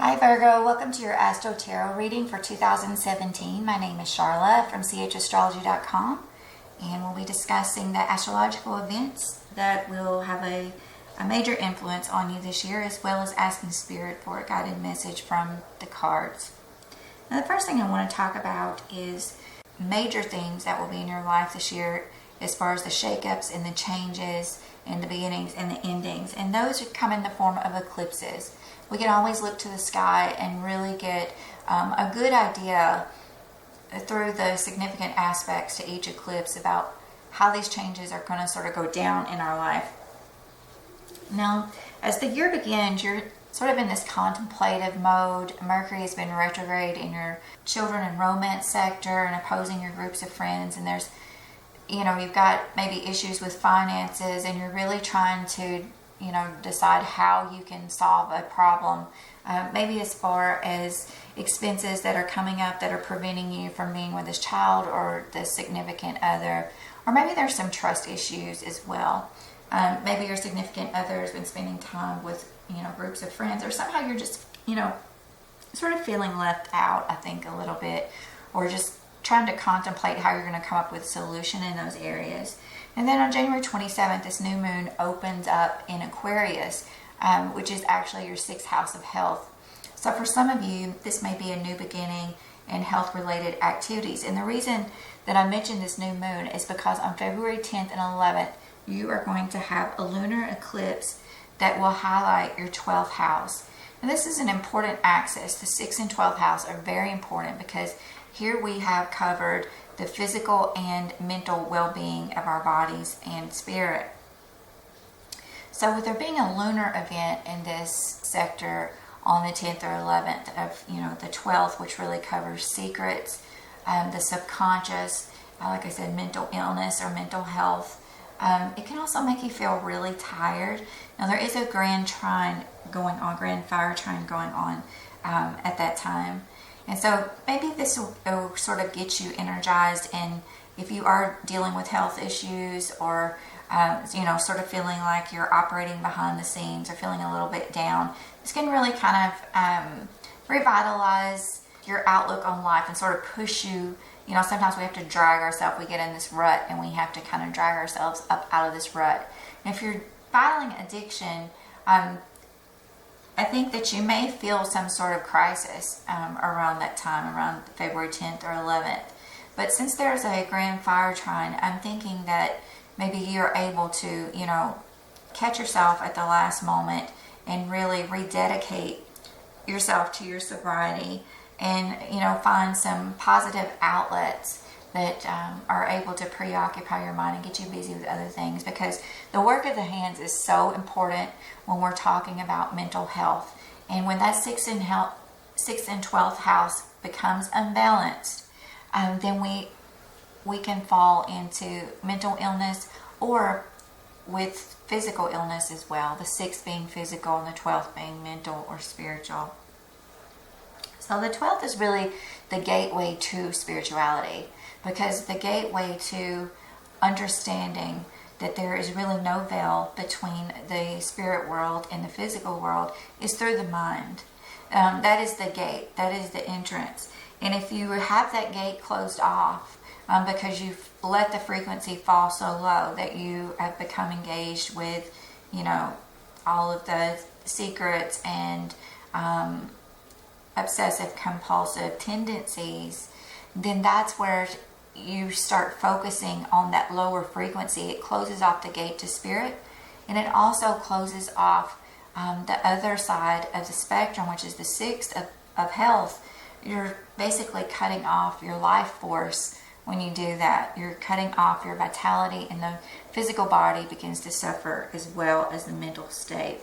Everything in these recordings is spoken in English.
Hi Virgo, welcome to your Astro-Tarot Reading for 2017. My name is Charla from astrology.com, and we'll be discussing the astrological events that will have a major influence on you this year, as well as asking Spirit for a guided message from the cards. Now, the first thing I want to talk about is major things that will be in your life this year as far as the shakeups and the changes and the beginnings and the endings, and those come in the form of eclipses. We can always look to the sky and really get a good idea through the significant aspects to each eclipse about how these changes are going to sort of go down in our life. Now, as the year begins, you're sort of in this contemplative mode. Mercury has been retrograde in your children and romance sector and opposing your groups of friends, and there's, you've got maybe issues with finances, and you're really trying to decide how you can solve a problem, maybe as far as expenses that are coming up that are preventing you from being with this child or the significant other, or maybe there's some trust issues as well. Maybe your significant other has been spending time with groups of friends, or somehow you're just sort of feeling left out, I think, a little bit, or just trying to contemplate how you're going to come up with a solution in those areas. And then on January 27th, this new moon opens up in Aquarius, which is actually your sixth house of health. So for some of you, this may be a new beginning in health-related activities. And the reason that I mentioned this new moon is because on February 10th and 11th, you are going to have a lunar eclipse that will highlight your 12th house. And this is an important axis. The 6th and 12th house are very important because here we have covered the physical and mental well-being of our bodies and spirit. So with there being a lunar event in this sector on the 10th or 11th of, the 12th, which really covers secrets, the subconscious, like I said, mental illness or mental health, it can also make you feel really tired. Now there is a grand trine going on, grand fire trine going on at that time. And so maybe this will sort of get you energized, and if you are dealing with health issues or, sort of feeling like you're operating behind the scenes or feeling a little bit down, this can really kind of revitalize your outlook on life and sort of push you. Sometimes we have to drag ourselves, we get in this rut and we have to kind of drag ourselves up out of this rut. And if you're battling addiction, I think that you may feel some sort of crisis around that time, around February 10th or 11th. But since there's a grand fire trine, I'm thinking that maybe you're able to, catch yourself at the last moment and really rededicate yourself to your sobriety and, find some positive outlets that are able to preoccupy your mind and get you busy with other things, because the work of the hands is so important when we're talking about mental health. And when that 6th and 12th house becomes unbalanced, then we can fall into mental illness, or with physical illness as well, the 6th being physical and the 12th being mental or spiritual. So the 12th is really the gateway to spirituality, because the gateway to understanding that there is really no veil between the spirit world and the physical world is through the mind. That is the gate, that is the entrance. And if you have that gate closed off because you've let the frequency fall so low that you have become engaged with, all of the secrets and obsessive compulsive tendencies, then that's where you start focusing on that lower frequency. It closes off the gate to spirit, and it also closes off the other side of the spectrum, which is the 6th of health. You're basically cutting off your life force when you do that. You're cutting off your vitality, and the physical body begins to suffer as well as the mental state.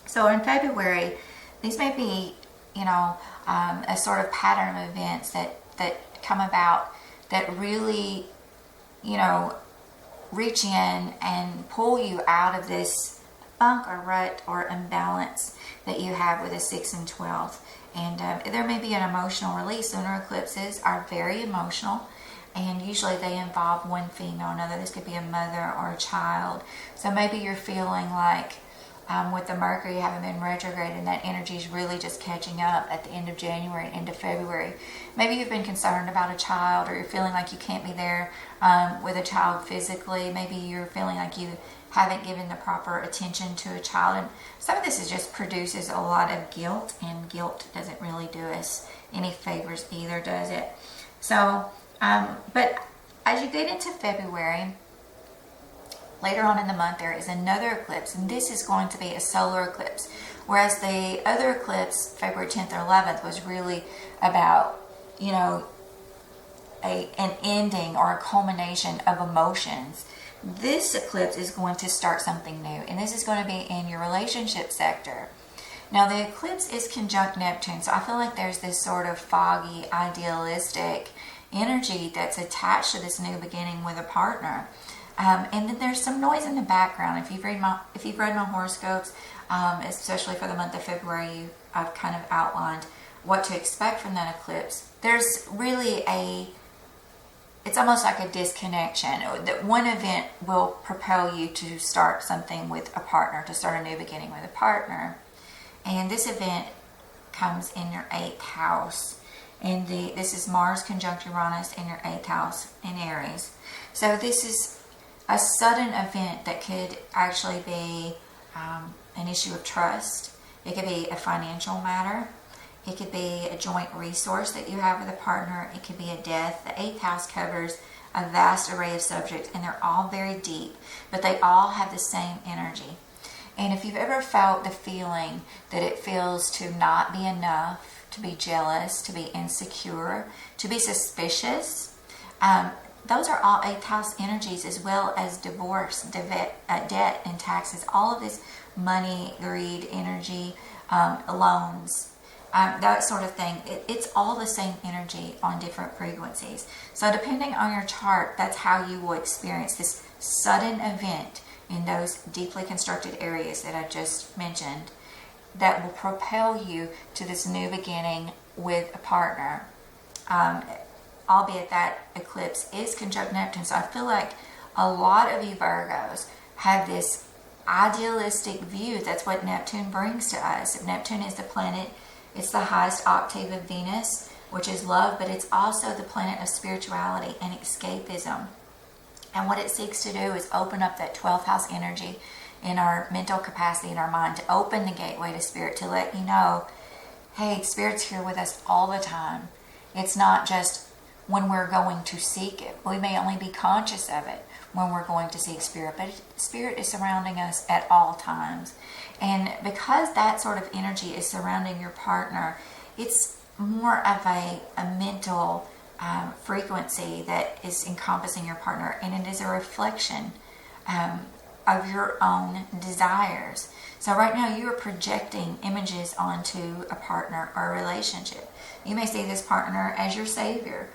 So in February, these may be, a sort of pattern of events that come about that really, reach in and pull you out of this funk or rut or imbalance that you have with the 6th and 12th. And there may be an emotional release. Lunar eclipses are very emotional, and usually they involve one female or another. This could be a mother or a child. So maybe you're feeling like with the Mercury having been retrograde, and that energy is really just catching up at the end of January and end of February. Maybe you've been concerned about a child, or you're feeling like you can't be there with a child physically. Maybe you're feeling like you haven't given the proper attention to a child. And some of this is just produces a lot of guilt, and guilt doesn't really do us any favors either, does it? So, but as you get into February, later on in the month, there is another eclipse, and this is going to be a solar eclipse. Whereas the other eclipse, February 10th or 11th, was really about, you know, an ending or a culmination of emotions. This eclipse is going to start something new, and this is going to be in your relationship sector. Now, the eclipse is conjunct Neptune, so I feel like there's this sort of foggy, idealistic energy that's attached to this new beginning with a partner. And then there's some noise in the background. If you've read my horoscopes, especially for the month of February, I've kind of outlined what to expect from that eclipse. There's really it's almost like a disconnection. That one event will propel you to start something with a partner, to start a new beginning with a partner. And this event comes in your 8th house. And this is Mars conjunct Uranus in your 8th house in Aries. So this is a sudden event that could actually be an issue of trust. It could be a financial matter. It could be a joint resource that you have with a partner. It could be a death. The 8th house covers a vast array of subjects, and they're all very deep, but they all have the same energy. And if you've ever felt the feeling that it feels to not be enough, to be jealous, to be insecure, to be suspicious, those are all 8th house energies, as well as divorce, debt, and taxes. All of this money, greed, energy, loans, that sort of thing. It's all the same energy on different frequencies. So depending on your chart, that's how you will experience this sudden event in those deeply constructed areas that I just mentioned, that will propel you to this new beginning with a partner. Albeit that eclipse is conjunct Neptune. So I feel like a lot of you Virgos have this idealistic view. That's what Neptune brings to us. Neptune is the planet, it's the highest octave of Venus, which is love, but it's also the planet of spirituality and escapism. And what it seeks to do is open up that 12th house energy in our mental capacity in our mind, to open the gateway to spirit, to let you know, hey, spirit's here with us all the time. It's not just when we're going to seek it. We may only be conscious of it when we're going to seek spirit, but spirit is surrounding us at all times. And because that sort of energy is surrounding your partner, it's more of a mental frequency that is encompassing your partner, and it is a reflection of your own desires. So right now you are projecting images onto a partner or a relationship. You may see this partner as your savior.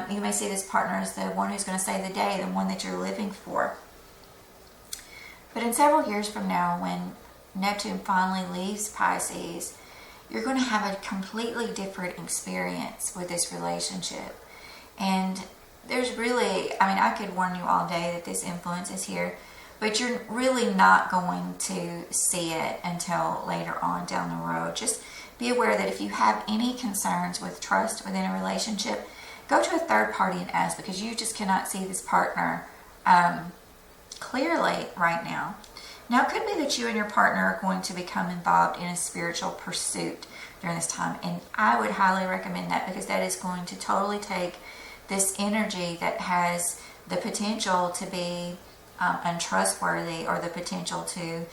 You may see this partner as the one who's going to save the day, the one that you're living for. But in several years from now, when Neptune finally leaves Pisces, you're going to have a completely different experience with this relationship. And there's really, I could warn you all day that this influence is here, but you're really not going to see it until later on down the road. Just be aware that if you have any concerns with trust within a relationship, go to a third party and ask, because you just cannot see this partner clearly right now. Now, it could be that you and your partner are going to become involved in a spiritual pursuit during this time, and I would highly recommend that, because that is going to totally take this energy that has the potential to be untrustworthy, or the potential to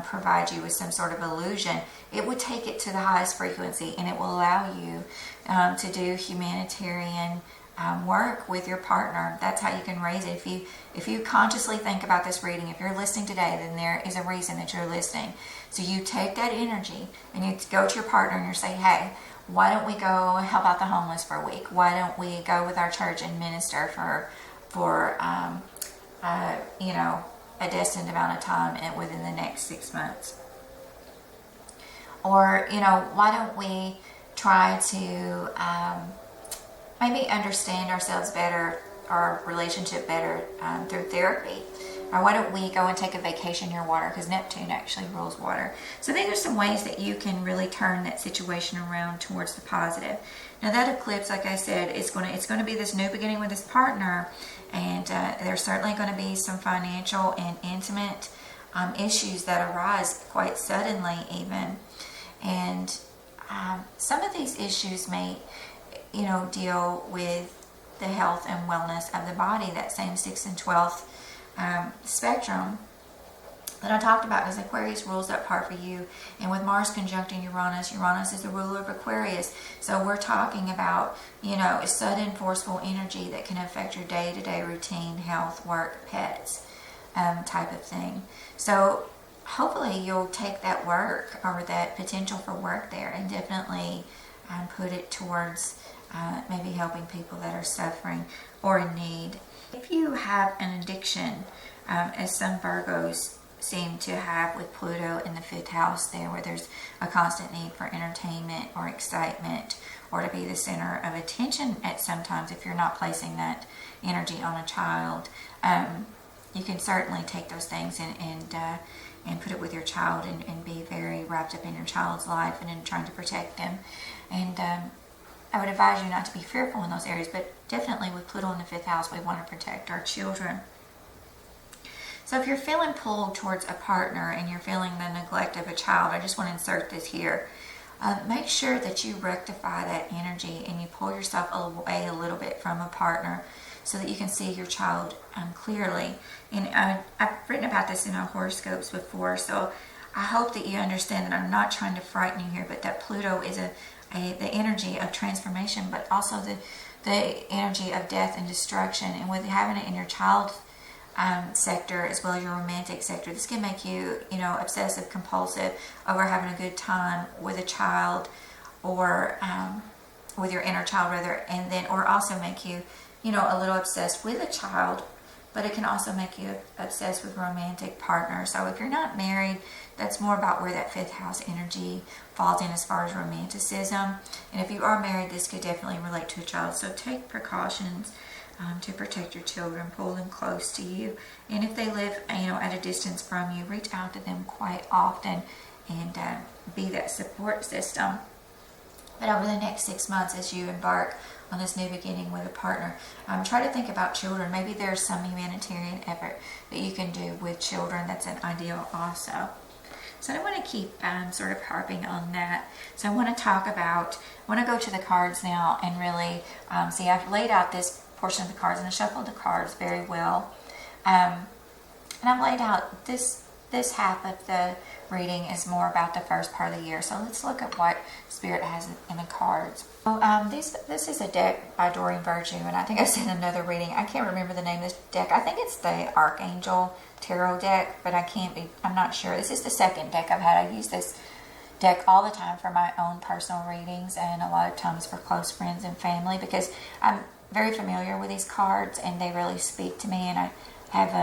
provide you with some sort of illusion. It would take it to the highest frequency, and it will allow you to do humanitarian work with your partner. That's how you can raise it. If you consciously think about this reading, if you're listening today, then there is a reason that you're listening. So you take that energy and you go to your partner and you say, hey, why don't we go help out the homeless for a week? Why don't we go with our church and minister for a destined amount of time within the next 6 months? Or, why don't we try to maybe understand ourselves better, our relationship better, through therapy. or why don't we go and take a vacation near water, because Neptune actually rules water. So these are some ways that you can really turn that situation around towards the positive. Now that eclipse, like I said, it's going to be this new beginning with this partner, and there's certainly going to be some financial and intimate issues that arise quite suddenly even. And some of these issues may, deal with the health and wellness of the body, that same 6th and 12th spectrum that I talked about, because Aquarius rules that part for you. And with Mars conjuncting Uranus, Uranus is the ruler of Aquarius. So we're talking about, a sudden, forceful energy that can affect your day-to-day routine, health, work, pets, type of thing. So hopefully you'll take that work, or that potential for work there, and definitely put it towards maybe helping people that are suffering or in need. If you have an addiction, as some Virgos seem to have with Pluto in the 5th house there, where there's a constant need for entertainment or excitement, or to be the center of attention at sometimes, if you're not placing that energy on a child, you can certainly take those things and put it with your child, and be very wrapped up in your child's life and in trying to protect them. And I would advise you not to be fearful in those areas, but definitely with Pluto in the 5th house, we want to protect our children. So if you're feeling pulled towards a partner and you're feeling the neglect of a child, I just want to insert this here. Make sure that you rectify that energy and you pull yourself away a little bit from a partner, so that you can see your child clearly. And I've written about this in my horoscopes before, so I hope that you understand that I'm not trying to frighten you here, but that Pluto is the energy of transformation, but also the energy of death and destruction. And with having it in your child sector as well as your romantic sector, this can make you, obsessive compulsive over having a good time with a child, or with your inner child rather, and then, or also make you, a little obsessed with a child, but it can also make you obsessed with romantic partners. So if you're not married, that's more about where that 5th house energy falls in as far as romanticism. And if you are married, this could definitely relate to a child. So take precautions to protect your children, pull them close to you. And if they live, at a distance from you, reach out to them quite often and be that support system. But over the next 6 months, as you embark on this new beginning with a partner, try to think about children. Maybe there's some humanitarian effort that you can do with children. That's an ideal also. So I want to keep sort of harping on that. So I want to go to the cards now and really see, I've laid out this portion of the cards and I shuffled the cards very well. And I've laid out this half of the reading is more about the first part of the year. So let's look at what Spirit has in the cards. So, this is a deck by Doreen Virtue, and I think I've seen another reading. I can't remember the name of this deck. I think it's the Archangel Tarot deck, but I'm not sure. This is the second deck I've had. I use this deck all the time for my own personal readings, and a lot of times for close friends and family, because I'm very familiar with these cards and they really speak to me, and I have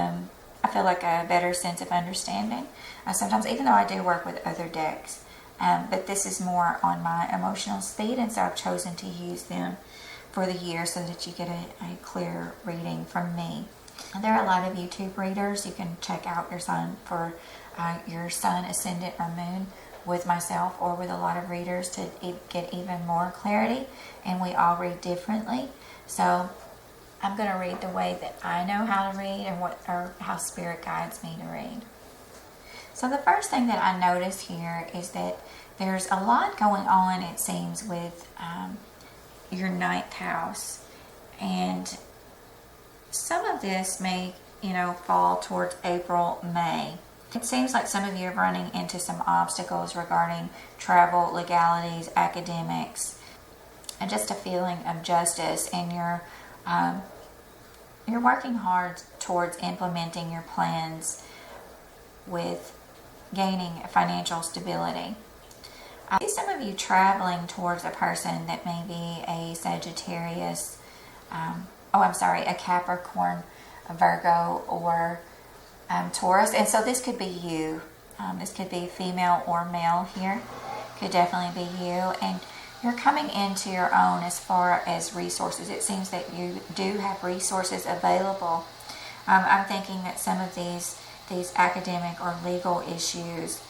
I feel like a better sense of understanding sometimes, even though I do work with other decks. But this is more on my emotional speed, and so I've chosen to use them for the year so that you get a clear reading from me. And there are a lot of YouTube readers. You can check out your sun for your sun, ascendant, or moon with myself, or with a lot of readers to get even more clarity. And we all read differently. So I'm going to read the way that I know how to read, and how Spirit guides me to read. So the first thing that I notice here is that there's a lot going on, it seems, with your 9th house. And some of this may, fall towards April, May. It seems like some of you are running into some obstacles regarding travel, legalities, academics, and just a feeling of justice. And you're working hard towards implementing your plans with gaining financial stability. I see some of you traveling towards a person that may be a Sagittarius, a Capricorn, a Virgo, or Taurus. And so this could be you. This could be female or male here. Could definitely be you. And you're coming into your own as far as resources. It seems that you do have resources available I'm thinking that some of these academic or legal issues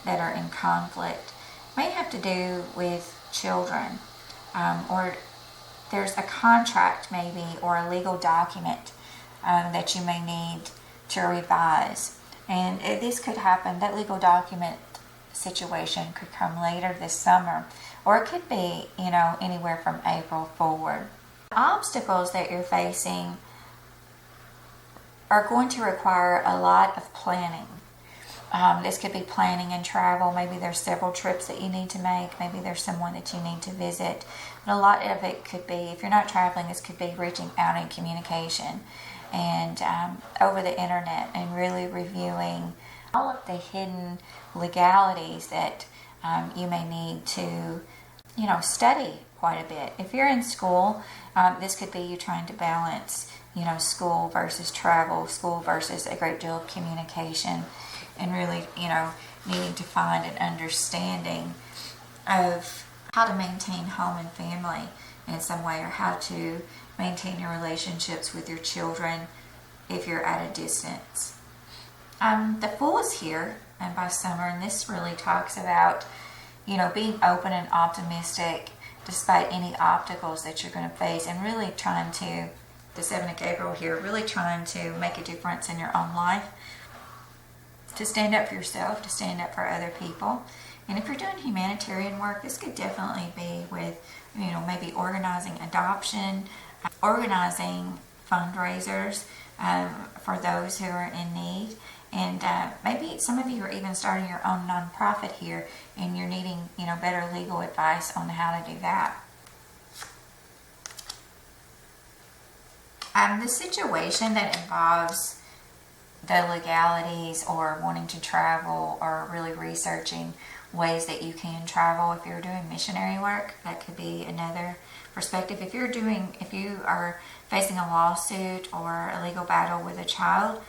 that are in conflict may have to do with children, or there's a contract maybe or a legal document that you may need to revise. And this could happen, that legal document situation could come later this summer, or it could be, anywhere from April forward. Obstacles that you're facing are going to require a lot of planning. This could be planning and travel. Maybe there's several trips that you need to make. Maybe there's someone that you need to visit. But a lot of it could be, if you're not traveling, this could be reaching out in communication and over the internet, and really reviewing all of the hidden legalities that you may need to, study quite a bit. If you're in school, this could be you trying to balance, school versus travel, school versus a great deal of communication, and really, needing to find an understanding of how to maintain home and family in some way, or how to maintain your relationships with your children if you're at a distance. The Fool is here, and by summer, and this really talks about, being open and optimistic despite any obstacles that you're going to face, and really trying to, the 7th of Gabriel here, really trying to make a difference in your own life, to stand up for yourself, to stand up for other people. And if you're doing humanitarian work, this could definitely be with, maybe organizing adoption, organizing fundraisers for those who are in need. And maybe some of you are even starting your own nonprofit here, and you're needing, better legal advice on how to do that. The situation that involves the legalities, or wanting to travel, or really researching ways that you can travel if you're doing missionary work, that could be another perspective. If you are facing a lawsuit or a legal battle with a child,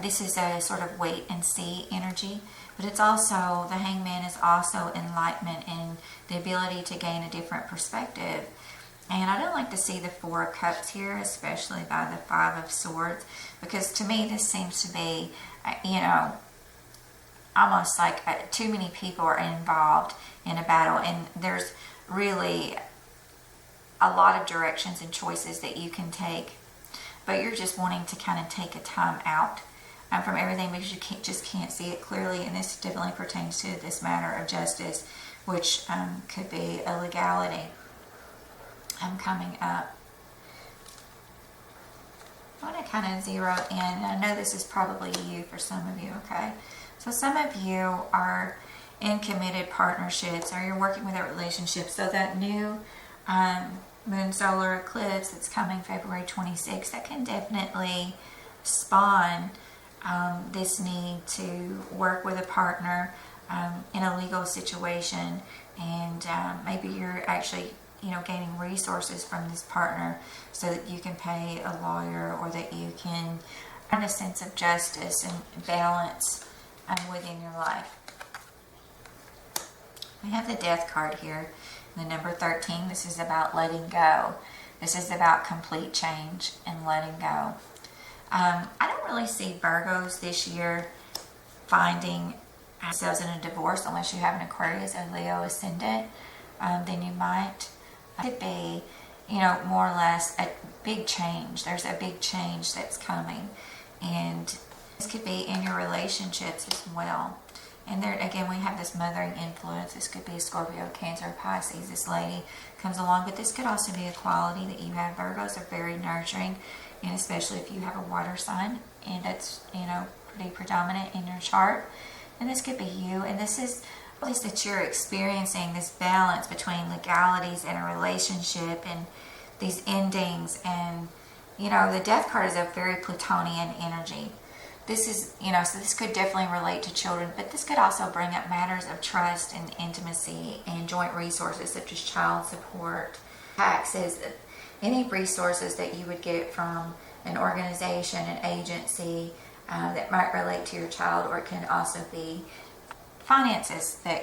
this is a sort of wait and see energy. But it's also, the Hangman is also enlightenment and the ability to gain a different perspective. And I don't like to see the 4 of Cups here, especially by the 5 of Swords, because to me this seems to be, almost like too many people are involved in a battle, and there's really a lot of directions and choices that you can take, but you're just wanting to kind of take a time out from everything because you just can't see it clearly. And this definitely pertains to this matter of justice, which could be a legality coming up. I want to kind of zero in. I know this is probably you for some of you, okay? So some of you are in committed partnerships, or you're working with a relationship. So that new moon solar eclipse that's coming February 26th, that can definitely spawn this need to work with a partner in a legal situation, and maybe you're actually gaining resources from this partner so that you can pay a lawyer, or that you can find a sense of justice and balance within your life. We have the Death card here, the number 13. This is about letting go. This is about complete change and letting go. I don't really see Virgos this year finding themselves in a divorce, unless you have an Aquarius or Leo ascendant. Then you might. It could be, more or less a big change. There's a big change that's coming, and this could be in your relationships as well. And there again, we have this mothering influence. This could be a Scorpio, Cancer, Pisces. This lady comes along, but this could also be a quality that you have. Virgos are very nurturing, and especially if you have a water sign, and that's pretty predominant in your chart. And this could be you, and this is at least that you're experiencing this balance between legalities in a relationship and these endings. And the Death card is a very Plutonian energy. This is, so this could definitely relate to children, but this could also bring up matters of trust and intimacy and joint resources such as child support, taxes, any resources that you would get from an organization, an agency that might relate to your child, or it can also be finances that,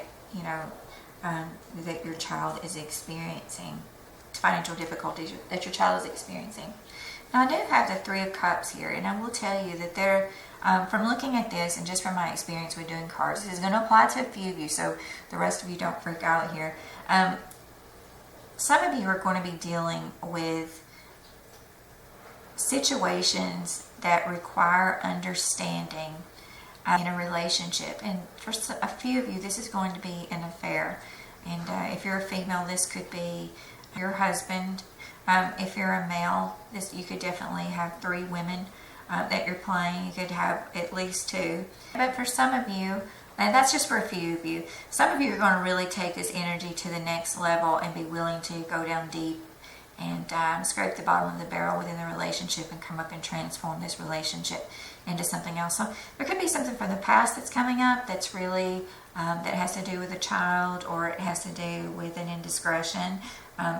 that your child is experiencing, financial difficulties that your child is experiencing. Now I do have the Three of Cups here, and I will tell you that there, from looking at this and just from my experience with doing cards, this is going to apply to a few of you, so the rest of you don't freak out here. Some of you are going to be dealing with situations that require understanding in a relationship, and for a few of you this is going to be an affair, and if you're a female this could be your husband. If you're a male, you could definitely have 3 women that you're playing. You could have at least 2, but for some of you, and that's just for a few of you, some of you are going to really take this energy to the next level and be willing to go down deep and scrape the bottom of the barrel within the relationship and come up and transform this relationship into something else. So there could be something from the past that's coming up that's really that has to do with a child, or it has to do with an indiscretion,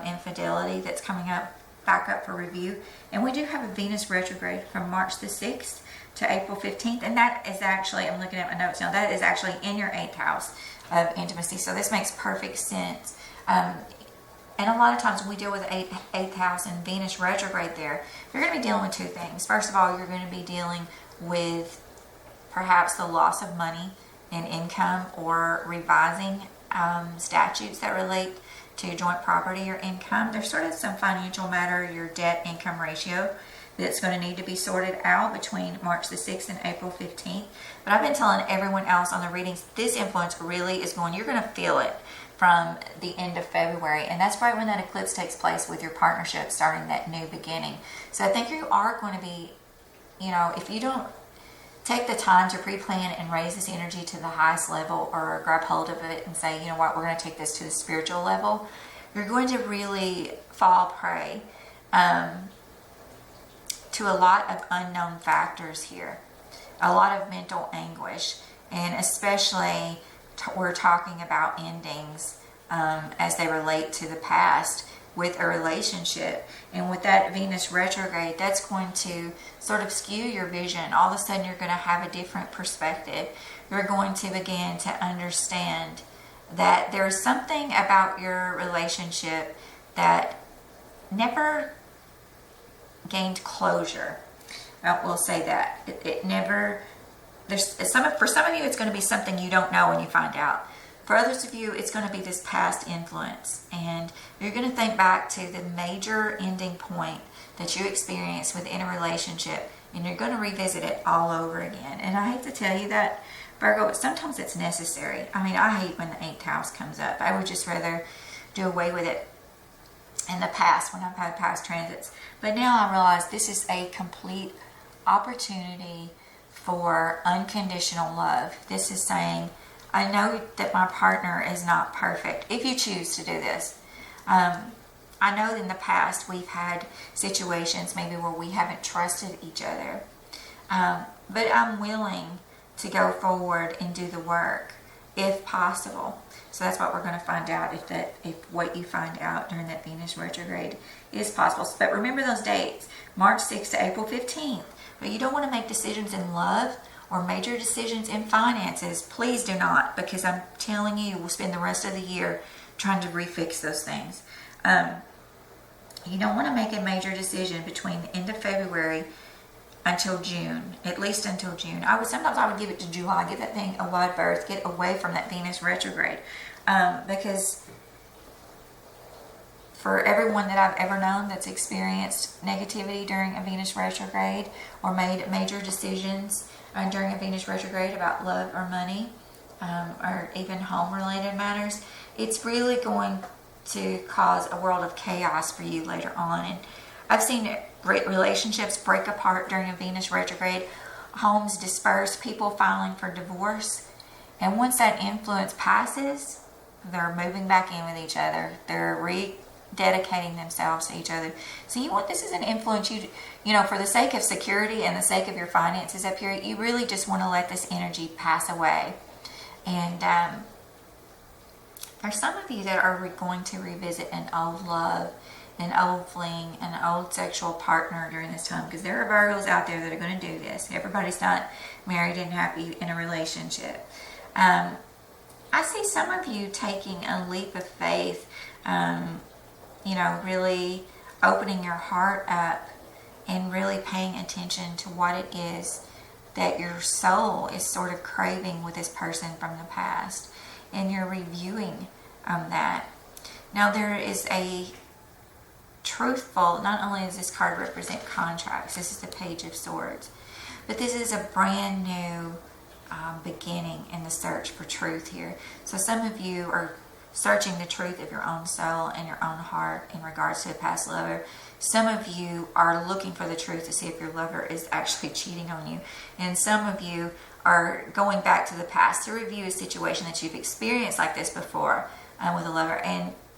infidelity that's coming up back up for review. And we do have a Venus retrograde from March the 6th to April 15th, and that is actually, I'm looking at my notes now, that is actually in your 8th house of intimacy, so this makes perfect sense. And a lot of times when we deal with 8th house and Venus retrograde there, you're going to be dealing with 2 things. First of all, you're going to be dealing with perhaps the loss of money and income, or revising statutes that relate to joint property or income. There's sort of some financial matter, your debt-income ratio, that's going to need to be sorted out between March the 6th and April 15th. But I've been telling everyone else on the readings, this influence really is you're going to feel it from the end of February, and that's right when that eclipse takes place with your partnership, starting that new beginning. So I think you are going to be, if you don't take the time to pre-plan and raise this energy to the highest level, or grab hold of it and say, you know what, we're going to take this to the spiritual level, you're going to really fall prey to a lot of unknown factors here, a lot of mental anguish, and especially we're talking about endings as they relate to the past with a relationship. And with that Venus retrograde, that's going to sort of skew your vision. All of a sudden you're going to have a different perspective. You're going to begin to understand that there's something about your relationship that never gained closure. We'll say that. It never, for some of you it's going to be something you don't know when you find out. For others of you, it's going to be this past influence, and you're going to think back to the major ending point that you experienced within a relationship, and you're going to revisit it all over again. And I hate to tell you that, Virgo, but sometimes it's necessary. I mean, I hate when the 8th house comes up. I would just rather do away with it in the past when I've had past transits. But now I realize this is a complete opportunity for unconditional love. This is saying, I know that my partner is not perfect, if you choose to do this. I know in the past we've had situations maybe where we haven't trusted each other. But I'm willing to go forward and do the work if possible. So that's what we're going to find out, if what you find out during that Venus retrograde is possible. But remember those dates, March 6th to April 15th. But you don't want to make decisions in love or major decisions in finances. Please do not, because I'm telling you, we'll spend the rest of the year trying to refix those things. You don't want to make a major decision between the end of February until June, at least until June. Sometimes I would give it to July, give that thing a wide berth, get away from that Venus retrograde, because for everyone that I've ever known that's experienced negativity during a Venus retrograde, or made major decisions during a Venus retrograde about love or money, or even home-related matters, it's really going to cause a world of chaos for you later on. And I've seen relationships break apart during a Venus retrograde, homes disperse, people filing for divorce. And once that influence passes, they're moving back in with each other. They're rededicating themselves to each other. So this is an influence for the sake of security and the sake of your finances up here, you really just want to let this energy pass away. And for some of you that are going to revisit an old love, an old fling, an old sexual partner during this time, because there are Virgos out there that are going to do this. Everybody's not married and happy in a relationship. I see some of you taking a leap of faith, really opening your heart up and really paying attention to what it is that your soul is sort of craving with this person from the past. And you're reviewing that. Now there is a truthful, not only does this card represent contracts, this is the Page of Swords, but this is a brand new beginning in the search for truth here. So some of you are searching the truth of your own soul and your own heart in regards to a past lover. Some of you are looking for the truth to see if your lover is actually cheating on you. And some of you are going back to the past to review a situation that you've experienced like this before with a lover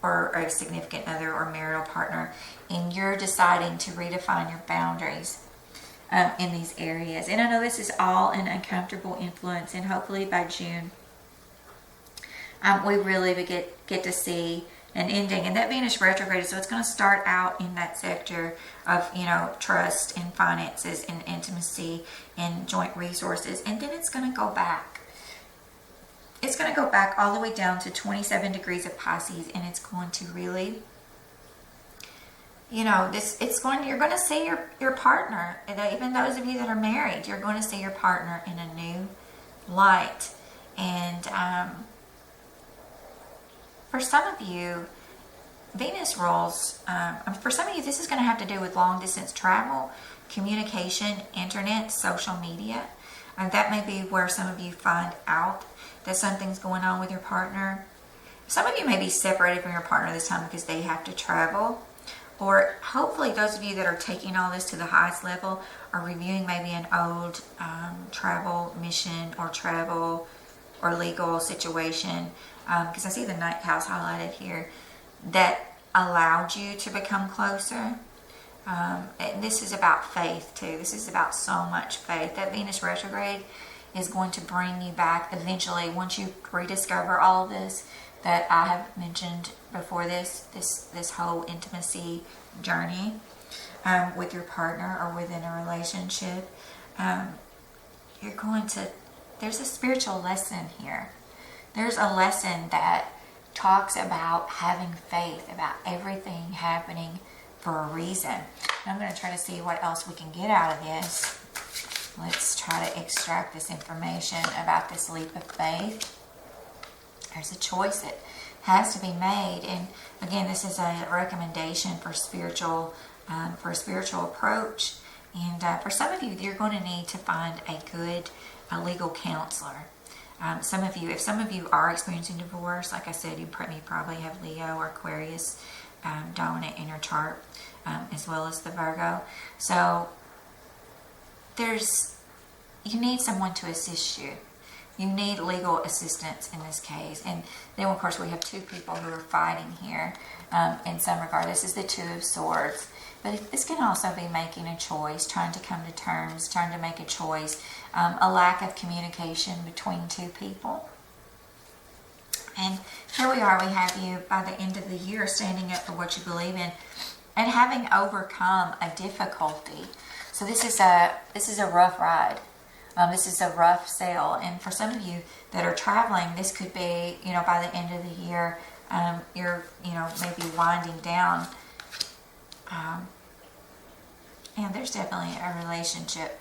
or a significant other or marital partner. And you're deciding to redefine your boundaries in these areas. And I know this is all an uncomfortable influence, and hopefully by June we really get to see an ending. And that Venus retrograde, so it's going to start out in that sector of, you know, trust and finances and intimacy and joint resources, and then it's going to go back. It's going to go back all the way down to 27 degrees of Pisces, and it's going to really, you know, you're going to see your partner, even those of you that are married, you're going to see your partner in a new light. And for some of you, Venus rules, for some of you, this is going to have to do with long distance travel, communication, internet, social media. And that may be where some of you find out that something's going on with your partner. Some of you may be separated from your partner this time because they have to travel. Or hopefully those of you that are taking all this to the highest level are reviewing maybe an old travel mission or travel or legal situation. Because I see the ninth house highlighted here that allowed you to become closer. And this is about faith too. This is about so much faith. That Venus retrograde is going to bring you back eventually once you rediscover all of this that I have mentioned before, this whole intimacy journey with your partner or within a relationship. There's a spiritual lesson here. There's a lesson that talks about having faith, about everything happening for a reason. And I'm going to try to see what else we can get out of this. Let's try to extract this information about this leap of faith. There's a choice that has to be made. And again, this is a recommendation for spiritual approach. And for some of you, you're going to need to find a good legal counselor. If some of you are experiencing divorce, like I said, you probably have Leo or Aquarius dominant in your chart, as well as the Virgo. So you need someone to assist you. You need legal assistance in this case. And then, of course, we have two people who are fighting here in some regard. This is the Two of Swords. But this can also be making a choice, trying to come to terms, trying to make a choice, a lack of communication between two people. And here we are, we have you by the end of the year standing up for what you believe in and having overcome a difficulty. So this is a rough ride. This is a rough sail. And for some of you that are traveling, this could be, by the end of the year, you're, maybe winding down. And there's definitely a relationship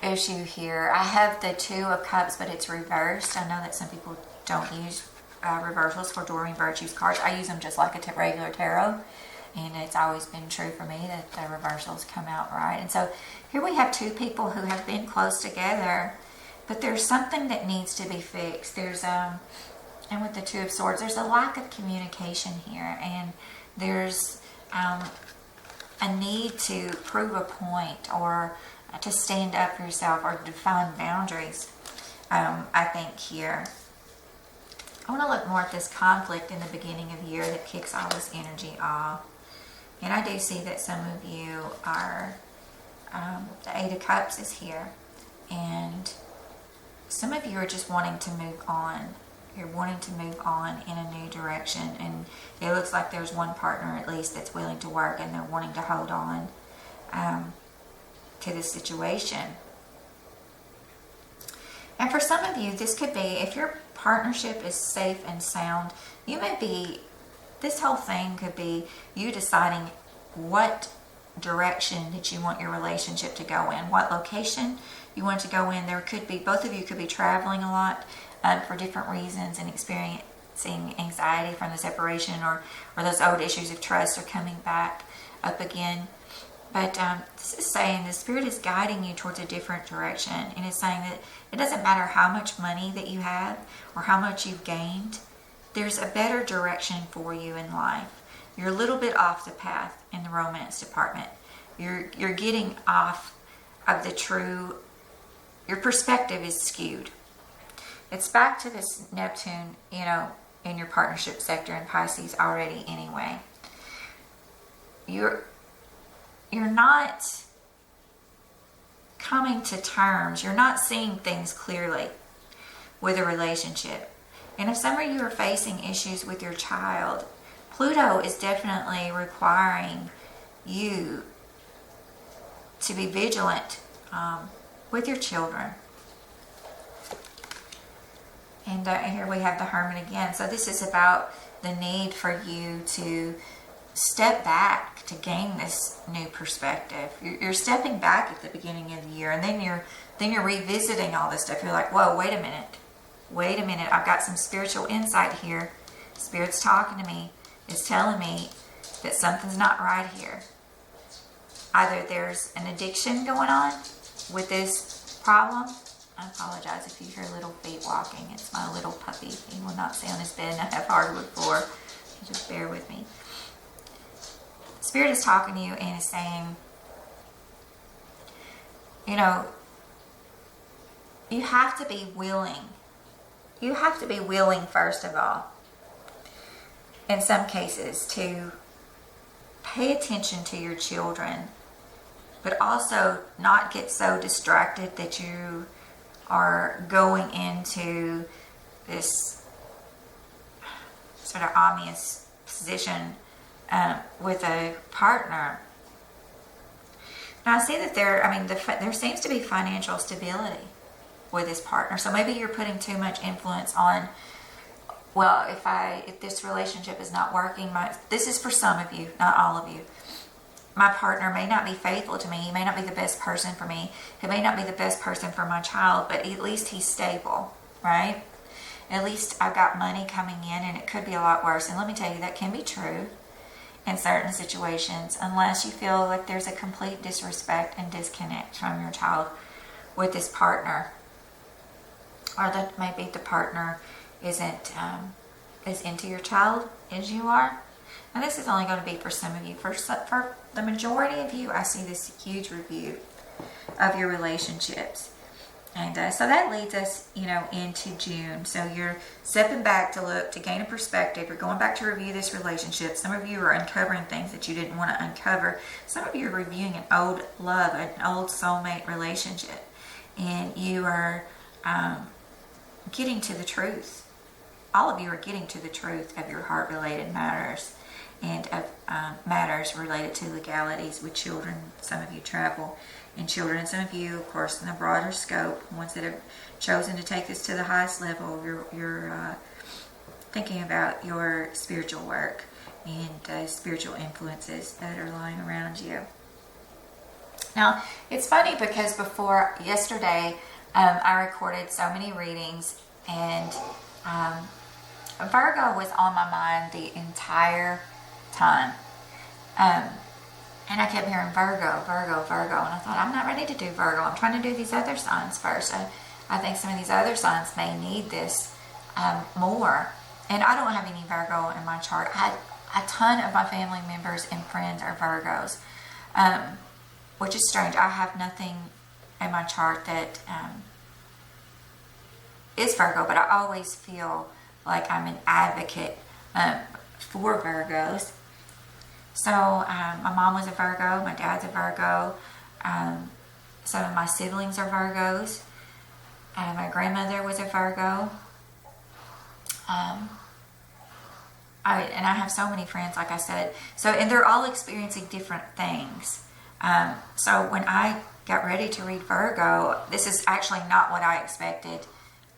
issue here. I have the Two of Cups, but it's reversed. I know that some people don't use reversals for Doreen Virtue's cards. I use them just like a regular tarot. And it's always been true for me that the reversals come out right. And so here we have two people who have been close together, but there's something that needs to be fixed. And with the Two of Swords, there's a lack of communication here. And there's a need to prove a point or to stand up for yourself or define boundaries, I think here. I want to look more at this conflict in the beginning of the year that kicks all this energy off. And I do see that some of you are, the Eight of Cups is here. And some of you are just wanting to move on. You're wanting to move on in a new direction. And it looks like there's one partner at least that's willing to work and they're wanting to hold on to this situation. And for some of you, this could be, if your partnership is safe and sound, this whole thing could be you deciding what direction that you want your relationship to go in, what location you want to go in. There could be, both of you could be traveling a lot for different reasons and experiencing anxiety from the separation, or those old issues of trust are coming back up again. But this is saying the Spirit is guiding you towards a different direction, and it's saying that it doesn't matter how much money that you have or how much you've gained, there's a better direction for you in life. You're a little bit off the path in the romance department. You're getting off of the true, your perspective is skewed. It's back to this Neptune, in your partnership sector in Pisces already anyway. You're not coming to terms. You're not seeing things clearly with a relationship. And if some of you are facing issues with your child, Pluto is definitely requiring you to be vigilant with your children. And here we have the Hermit again. So this is about the need for you to step back to gain this new perspective. You're stepping back at the beginning of the year, and then you're revisiting all this stuff. You're like, whoa, wait a minute. I've got some spiritual insight here. Spirit's talking to me. It's telling me that something's not right here. Either there's an addiction going on with this problem. I apologize if you hear little feet walking. It's my little puppy. He will not stay on his bed, and I have hardwood floor. Just bear with me. Spirit is talking to you and is saying, you have to be willing. You have to be willing, first of all, in some cases, to pay attention to your children, but also not get so distracted that you are going into this sort of obvious position with a partner. Now I see that there seems to be financial stability with this partner. So maybe you're putting too much influence on, well, if this relationship is not working, this is for some of you, not all of you. My partner may not be faithful to me. He may not be the best person for me. He may not be the best person for my child, but at least he's stable, right? At least I've got money coming in, and it could be a lot worse. And let me tell you, that can be true in certain situations, unless you feel like there's a complete disrespect and disconnect from your child with this partner, or that maybe the partner isn't as into your child as you are. Now this is only going to be for some of you. For the majority of you, I see this huge review of your relationships. And so that leads us, into June. So you're stepping back to look, to gain a perspective. You're going back to review this relationship. Some of you are uncovering things that you didn't want to uncover. Some of you are reviewing an old love, an old soulmate relationship. And you are getting to the truth. All of you are getting to the truth of your heart-related matters, and of matters related to legalities with children. Some of you travel in children, and some of you, of course, in a broader scope, ones that have chosen to take this to the highest level. You're thinking about your spiritual work and spiritual influences that are lying around you. Now, it's funny because before yesterday, I recorded so many readings, and Virgo was on my mind the entire time. And I kept hearing Virgo, Virgo, Virgo. And I thought, I'm not ready to do Virgo. I'm trying to do these other signs first. I think some of these other signs may need this more. And I don't have any Virgo in my chart. A ton of my family members and friends are Virgos, which is strange. I have nothing in my chart that is Virgo, but I always feel like I'm an advocate for Virgos. So my mom was a Virgo, my dad's a Virgo, some of my siblings are Virgos, my grandmother was a Virgo, and I have so many friends, like I said. So, and they're all experiencing different things. So when I got ready to read Virgo, this is actually not what I expected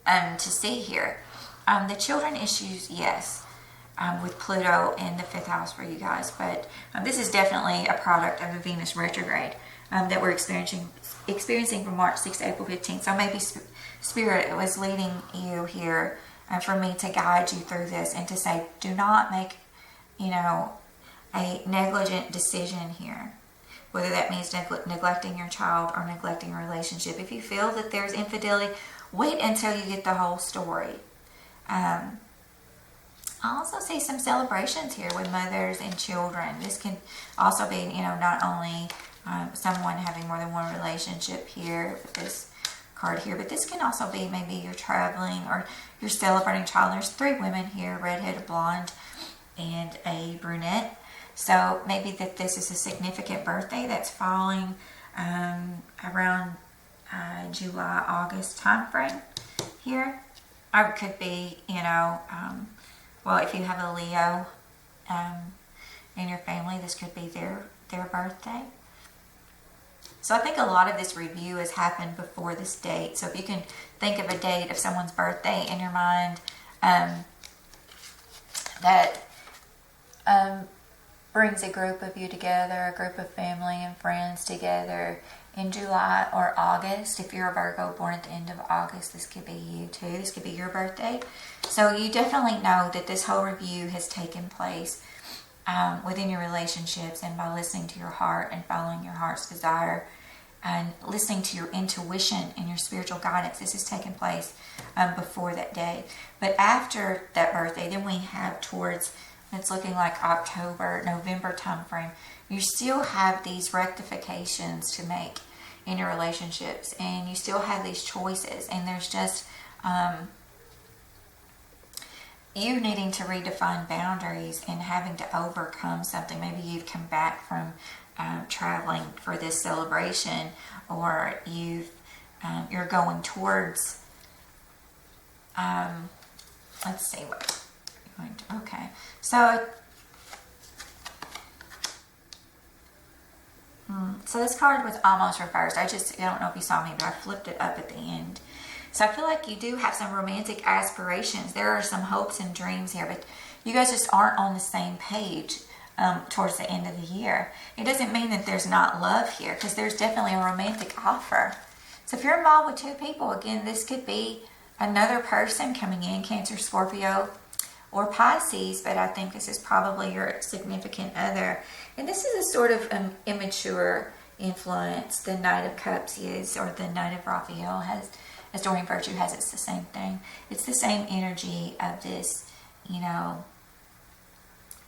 to see here. The children issues, yes. with Pluto in the 5th house for you guys. But this is definitely a product of the Venus retrograde that we're experiencing from March 6th to April 15th. So maybe Spirit was leading you here for me to guide you through this and to say, do not make, a negligent decision here. Whether that means neglecting your child or neglecting a relationship. If you feel that there's infidelity, wait until you get the whole story. I also see some celebrations here with mothers and children. This can also be, not only someone having more than one relationship here with this card here, but this can also be maybe you're traveling or you're celebrating a child. There's 3 women here, redhead, a blonde, and a brunette. So maybe that this is a significant birthday that's falling around July, August time frame here. Or it could be, well, if you have a Leo in your family, this could be their birthday. So I think a lot of this review has happened before this date. So if you can think of a date of someone's birthday in your mind that brings a group of you together, a group of family and friends together in July or August. If you're a Virgo born at the end of August, this could be you too. This could be your birthday. So you definitely know that this whole review has taken place within your relationships, and by listening to your heart and following your heart's desire and listening to your intuition and your spiritual guidance. This has taken place before that day. But after that birthday, then we have towards, it's looking like October, November time frame, you still have these rectifications to make in your relationships, and you still have these choices, and there's just you needing to redefine boundaries and having to overcome something. Maybe you've come back from traveling for this celebration, or you're going towards let's see what you're going to, okay, so this card was almost reversed. I don't know if you saw me, but I flipped it up at the end. So I feel like you do have some romantic aspirations. There are some hopes and dreams here, but you guys just aren't on the same page towards the end of the year. It doesn't mean that there's not love here, because there's definitely a romantic offer. So if you're involved with 2 people, again, this could be another person coming in, Cancer, Scorpio, or Pisces, but I think this is probably your significant other. And this is a sort of immature influence. The Knight of Cups is, or the Knight of Raphael has, as Doreen Virtue has, it's the same thing. It's the same energy of this,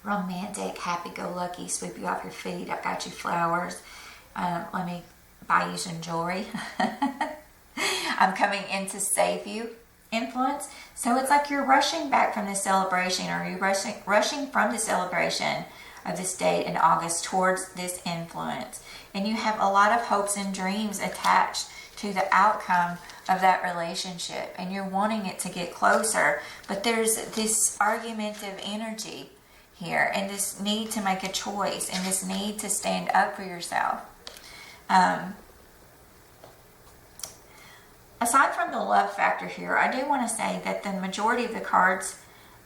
romantic, happy-go-lucky, sweep you off your feet, I got you flowers, let me buy you some jewelry. I'm coming in to save you influence. So it's like you're rushing back from this celebration, or you're rushing from the celebration of this date in August towards this influence. And you have a lot of hopes and dreams attached to the outcome of that relationship, and you're wanting it to get closer, but there's this argumentative energy here, and this need to make a choice, and this need to stand up for yourself. Aside from the love factor here, I do want to say that the majority of the cards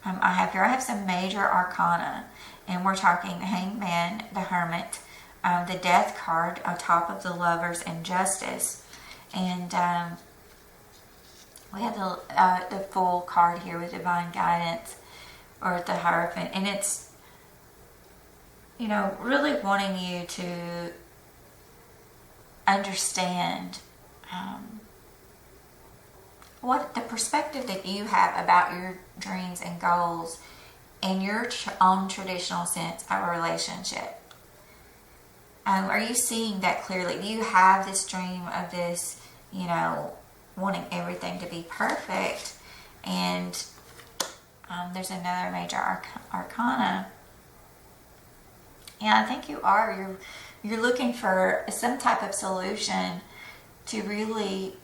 I have here, I have some major arcana, and we're talking the Hangman, the Hermit, the Death card on top of the Lovers, and Justice. And we have the Fool card here with Divine Guidance, or the Hierophant. And it's, really wanting you to understand what the perspective that you have about your dreams and goals in your own traditional sense of a relationship. Are you seeing that clearly? Do you have this dream of this, wanting everything to be perfect? And there's another major arcana. And I think you are. You're looking for some type of solution to really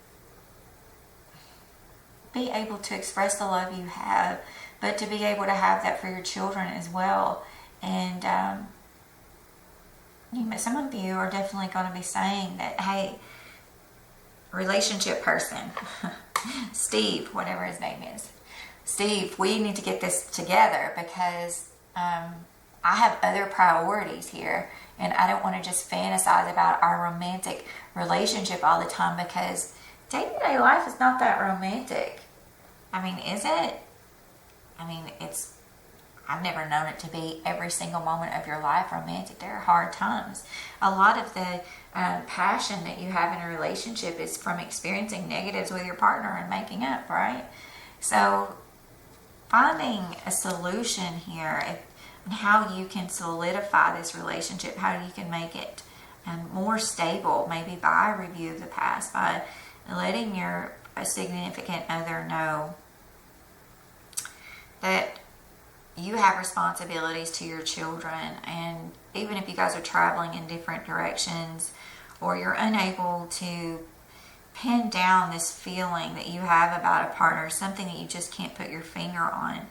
be able to express the love you have, but to be able to have that for your children as well. And some of you are definitely going to be saying that, hey, relationship person, Steve, whatever his name is. Steve, we need to get this together because I have other priorities here, and I don't want to just fantasize about our romantic relationship all the time, because day-to-day life is not that romantic. I mean, is it? I mean, I've never known it to be every single moment of your life romantic. There are hard times. A lot of the passion that you have in a relationship is from experiencing negatives with your partner and making up, right? So finding a solution here and how you can solidify this relationship, how you can make it more stable, maybe by a review of the past, by letting your significant other know that you have responsibilities to your children, and even if you guys are traveling in different directions, or you're unable to pin down this feeling that you have about a partner, something that you just can't put your finger on.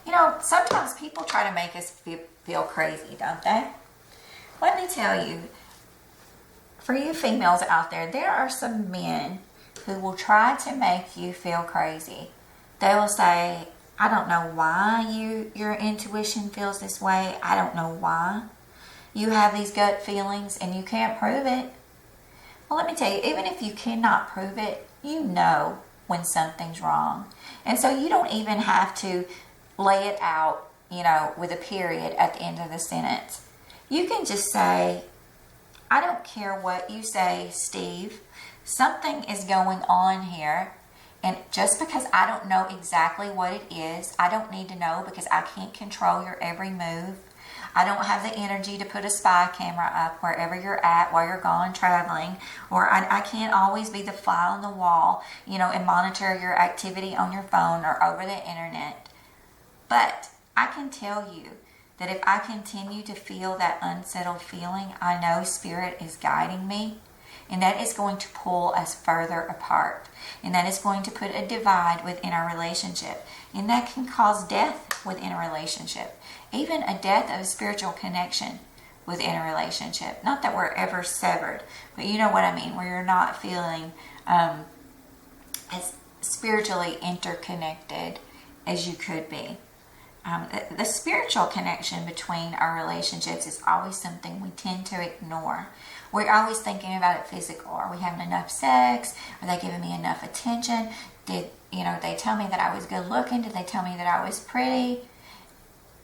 You know, sometimes people try to make us feel crazy, don't they? Let me tell you, for you females out there, there are some men who will try to make you feel crazy. They will say, I don't know why your intuition feels this way. I don't know why. You have these gut feelings and you can't prove it. Well, let me tell you, even if you cannot prove it, you know when something's wrong. And so you don't even have to lay it out, you know, with a period at the end of the sentence. You can just say, I don't care what you say, Steve. Something is going on here. And just because I don't know exactly what it is, I don't need to know, because I can't control your every move. I don't have the energy to put a spy camera up wherever you're at while you're gone traveling. Or I can't always be the fly on the wall, you know, and monitor your activity on your phone or over the internet. But I can tell you that if I continue to feel that unsettled feeling, I know Spirit is guiding me. And that is going to pull us further apart. And that is going to put a divide within our relationship. And that can cause death within a relationship. Even a death of a spiritual connection within a relationship. Not that we're ever severed, but you know what I mean, where you're not feeling as spiritually interconnected as you could be. The spiritual connection between our relationships is always something we tend to ignore. We're always thinking about it physical. Are we having enough sex? Are they giving me enough attention? Did they tell me that I was good looking? Did they tell me that I was pretty?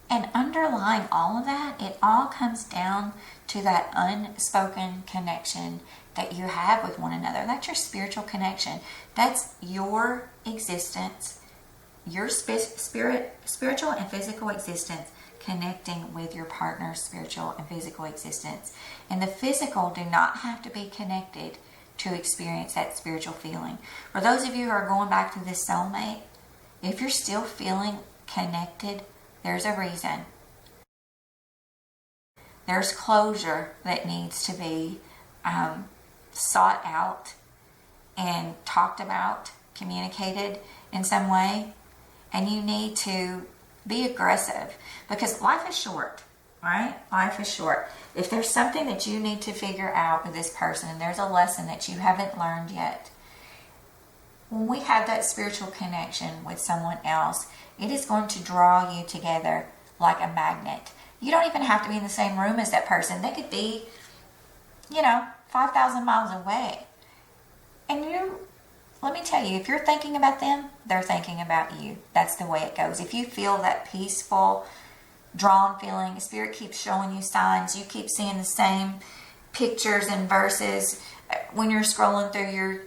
And underlying all of that, it all comes down to that unspoken connection that you have with one another. That's your spiritual connection. That's your existence, your spiritual and physical existence connecting with your partner's spiritual and physical existence. And the physical do not have to be connected to experience that spiritual feeling. For those of you who are going back to this soulmate, if you're still feeling connected, there's a reason. There's closure that needs to be sought out and talked about, communicated in some way. And you need to be aggressive, because life is short, right? Life is short. If there's something that you need to figure out with this person, and there's a lesson that you haven't learned yet, when we have that spiritual connection with someone else, it is going to draw you together like a magnet. You don't even have to be in the same room as that person. They could be, 5,000 miles away. And let me tell you, if you're thinking about them, they're thinking about you. That's the way it goes. If you feel that peaceful, drawn feeling, Spirit keeps showing you signs, you keep seeing the same pictures and verses when you're scrolling through your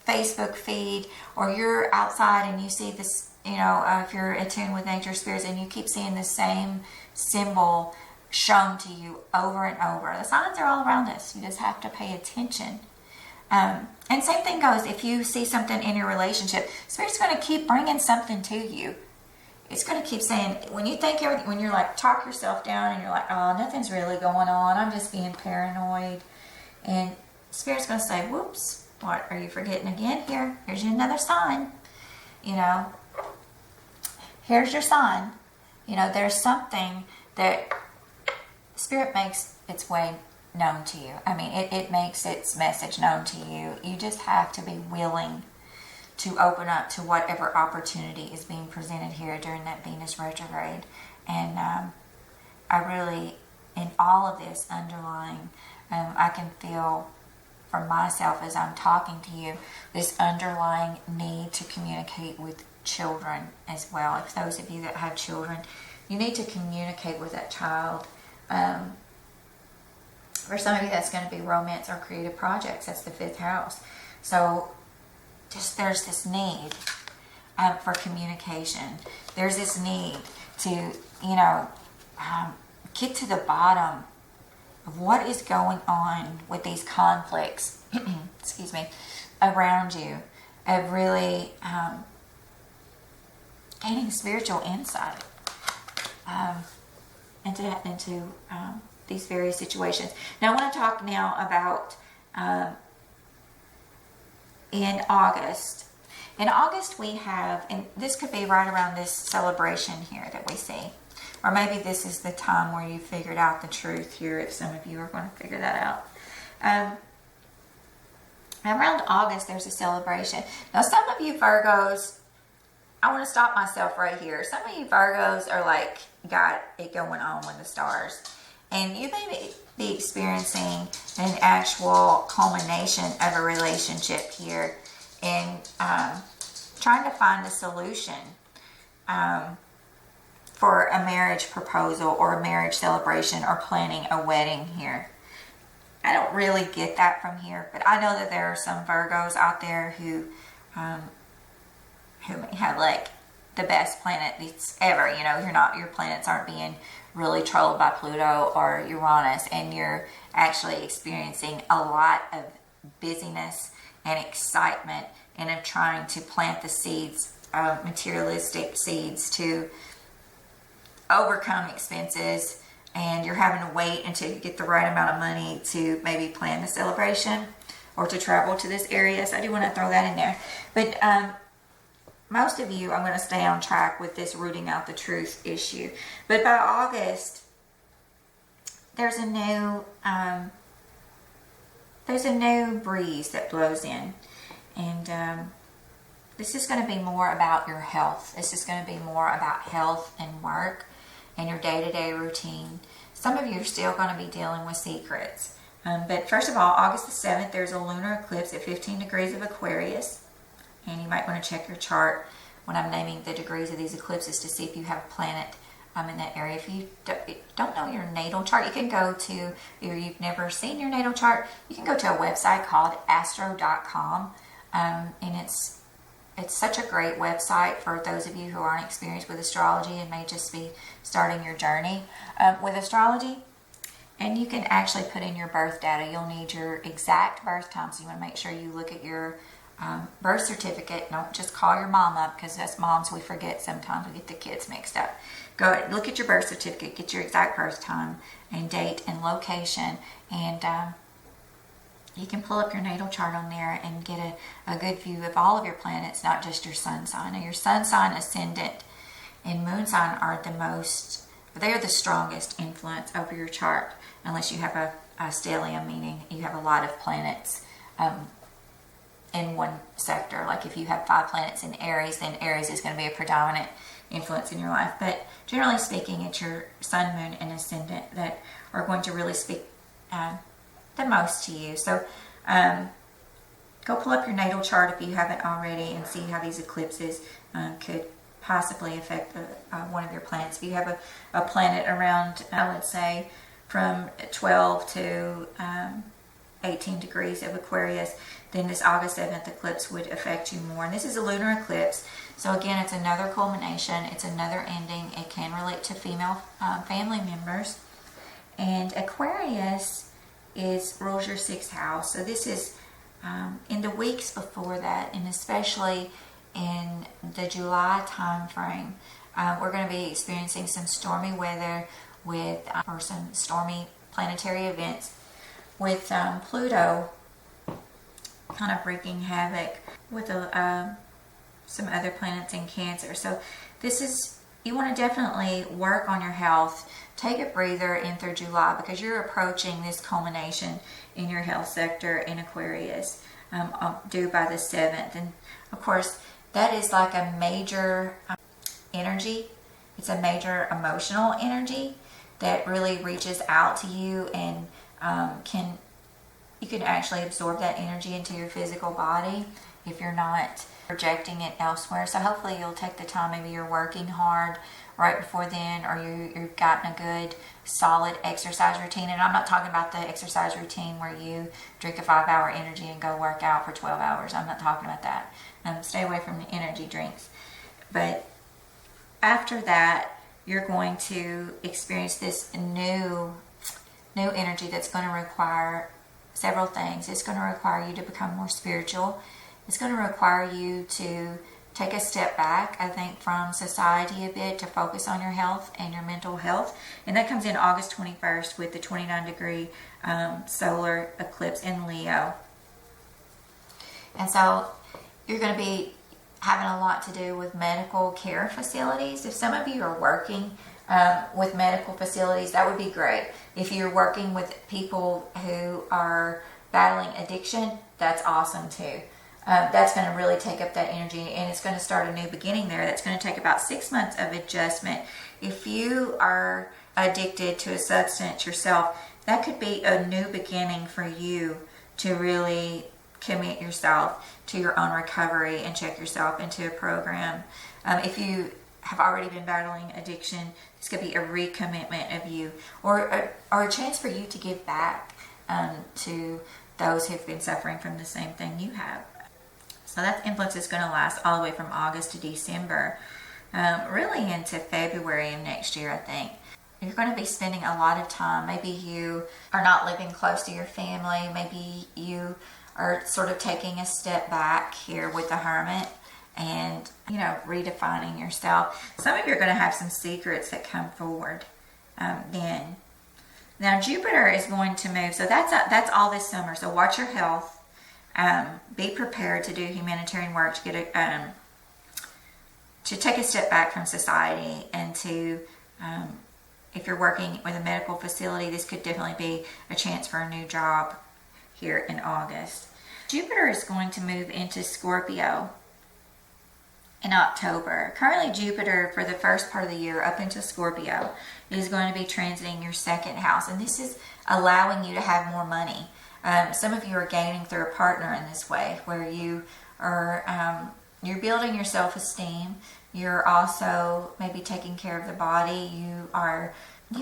Facebook feed, or you're outside and you see this, if you're attuned with nature spirits and you keep seeing the same symbol shown to you over and over. The signs are all around us. You just have to pay attention. And same thing goes if you see something in your relationship. Spirit's going to keep bringing something to you. It's going to keep saying, when you're like, talk yourself down and you're like, oh, nothing's really going on, I'm just being paranoid. And Spirit's going to say, whoops, what are you forgetting again? Here's another sign. Here's your sign. There's something that Spirit makes its way known to you. I mean, it makes its message known to you. You just have to be willing to open up to whatever opportunity is being presented here during that Venus retrograde. And I really, in all of this underlying, I can feel for myself as I'm talking to you, this underlying need to communicate with children as well. If those of you that have children, you need to communicate with that child. For some of you, that's going to be romance or creative projects. That's the 5th house. So just there's this need for communication. There's this need to, get to the bottom of what is going on with these conflicts, excuse me, around you, of really gaining spiritual insight into these various situations. Now, I want to talk now about in August. In August, we have, and this could be right around this celebration here that we see. Or maybe this is the time where you figured out the truth here, if some of you are going to figure that out. Around August, there's a celebration. Now, some of you Virgos, I want to stop myself right here. Some of you Virgos are like, got it going on with the stars. And you may be experiencing an actual culmination of a relationship here and trying to find a solution for a marriage proposal or a marriage celebration or planning a wedding here. I don't really get that from here, but I know that there are some Virgos out there who may have like the best planets ever. Your planets aren't being really trolled by Pluto or Uranus, and you're actually experiencing a lot of busyness and excitement and of trying to plant the seeds, materialistic seeds, to overcome expenses, and you're having to wait until you get the right amount of money to maybe plan the celebration or to travel to this area. So I do want to throw that in there. But most of you, I'm going to stay on track with this rooting out the truth issue. But by August, there's a new breeze that blows in, and this is going to be more about your health. This is going to be more about health and work and your day-to-day routine. Some of you are still going to be dealing with secrets. But first of all, August the 7th, there's a lunar eclipse at 15 degrees of Aquarius. And you might want to check your chart when I'm naming the degrees of these eclipses to see if you have a planet in that area. If you don't know your natal chart, you can go to, or you've never seen your natal chart, you can go to a website called astro.com. And it's such a great website for those of you who aren't experienced with astrology and may just be starting your journey with astrology. And you can actually put in your birth data. You'll need your exact birth time, so you want to make sure you look at your birth certificate. Don't just call your mom up, because us moms, we forget sometimes. We get the kids mixed up. Go look at your birth certificate, get your exact birth time and date and location, and you can pull up your natal chart on there and get a good view of all of your planets, not just your sun sign. Now, your sun sign, ascendant, and moon sign are they're the strongest influence over your chart, unless you have a stellium, meaning you have a lot of planets in one sector. Like if you have 5 planets in Aries, then Aries is going to be a predominant influence in your life. But generally speaking, it's your sun, moon, and ascendant that are going to really speak the most to you. So go pull up your natal chart if you haven't already and see how these eclipses could possibly affect one of your planets. If you have a planet around, let's say, from 12 to 18 degrees of Aquarius, then this August 7th eclipse would affect you more. And this is a lunar eclipse. So again, it's another culmination. It's another ending. It can relate to female family members. And Aquarius rules your 6th house. So this is in the weeks before that, and especially in the July time frame, we're going to be experiencing some stormy weather or some stormy planetary events with Pluto kind of wreaking havoc with some other planets in Cancer. So you want to definitely work on your health. Take a breather in through July, because you're approaching this culmination in your health sector in Aquarius, due by the 7th. And of course, that is like a major energy. It's a major emotional energy that really reaches out to you, and you can actually absorb that energy into your physical body if you're not projecting it elsewhere. So hopefully you'll take the time, maybe you're working hard right before then, or you've gotten a good solid exercise routine. And I'm not talking about the exercise routine where you drink a 5-hour energy and go work out for 12 hours. I'm not talking about that. Stay away from the energy drinks. But after that, you're going to experience this new energy that's going to require several things. It's going to require you to become more spiritual. It's going to require you to take a step back, I think, from society a bit to focus on your health and your mental health. And that comes in August 21st with the 29-degree solar eclipse in Leo. And so you're going to be having a lot to do with medical care facilities. If some of you are working with medical facilities, that would be great. If you're working with people who are battling addiction, that's awesome too. That's going to really take up that energy, and it's going to start a new beginning there. That's going to take about 6 months of adjustment. If you are addicted to a substance yourself, that could be a new beginning for you to really commit yourself to your own recovery and check yourself into a program. If you have already been battling addiction, this could be a recommitment of you, or a chance for you to give back to those who've been suffering from the same thing you have. So that influence is going to last all the way from August to December, really into February of next year, I think. You're going to be spending a lot of time. Maybe you are not living close to your family. Maybe you are sort of taking a step back here with the Hermit and, redefining yourself. Some of you are going to have some secrets that come forward then. Now, Jupiter is going to move. So that's all this summer. So watch your health. Be prepared to do humanitarian work, to get to take a step back from society, and to if you're working with a medical facility, this could definitely be a chance for a new job here in August. Jupiter is going to move into Scorpio in October. Currently, Jupiter, for the first part of the year up into Scorpio, is going to be transiting your second house, and this is allowing you to have more money. Some of you are gaining through a partner in this way, where you are you're building your self-esteem. You're also maybe taking care of the body. You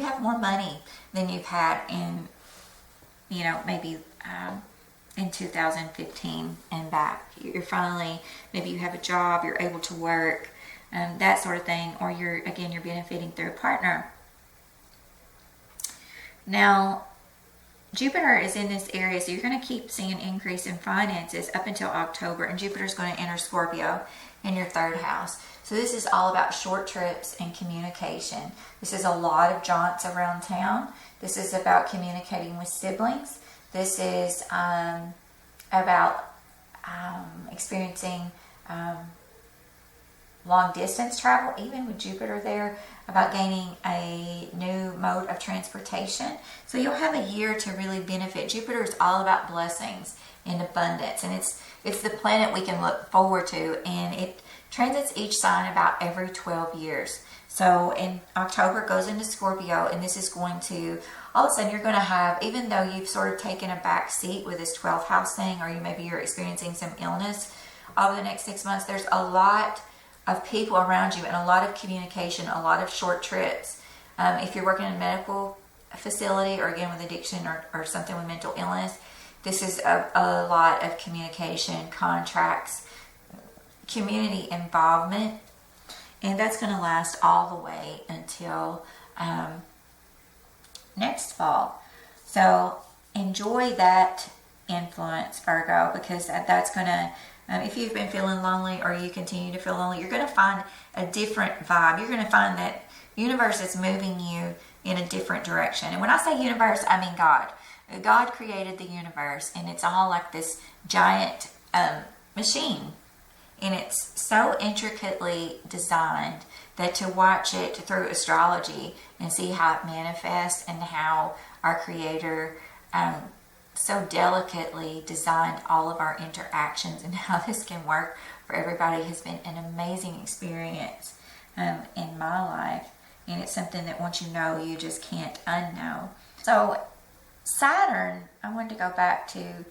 have more money than you've had in maybe in 2015 and back. You're finally, maybe you have a job, you're able to work, that sort of thing, or you're benefiting through a partner. Now, Jupiter is in this area, so you're going to keep seeing an increase in finances up until October, and Jupiter's going to enter Scorpio in your third house. So this is all about short trips and communication. This is a lot of jaunts around town. This is about communicating with siblings. This is about experiencing long distance travel, even with Jupiter there, about gaining a new mode of transportation. So you'll have a year to really benefit. Jupiter is all about blessings and abundance, and it's the planet we can look forward to, and it transits each sign about every 12 years. So in October it goes into Scorpio, and this is going to, all of a sudden you're going to have, even though you've sort of taken a back seat with this 12th house thing, or maybe you're experiencing some illness over the next 6 months, there's a lot of people around you and a lot of communication, a lot of short trips. If you're working in a medical facility, or again with addiction or something with mental illness, this is a lot of communication, contracts, community involvement, and that's going to last all the way until next fall. So enjoy that influence, Virgo, because that's going to, if you've been feeling lonely or you continue to feel lonely, you're going to find a different vibe. You're going to find that universe is moving you in a different direction. And when I say universe, I mean God. God created the universe, and it's all like this giant machine. And it's so intricately designed that to watch it through astrology and see how it manifests, and how our Creator so delicately designed all of our interactions, and how this can work for everybody has been an amazing experience in my life. And it's something that once you know, you just can't unknow. So Saturn, I wanted to go back to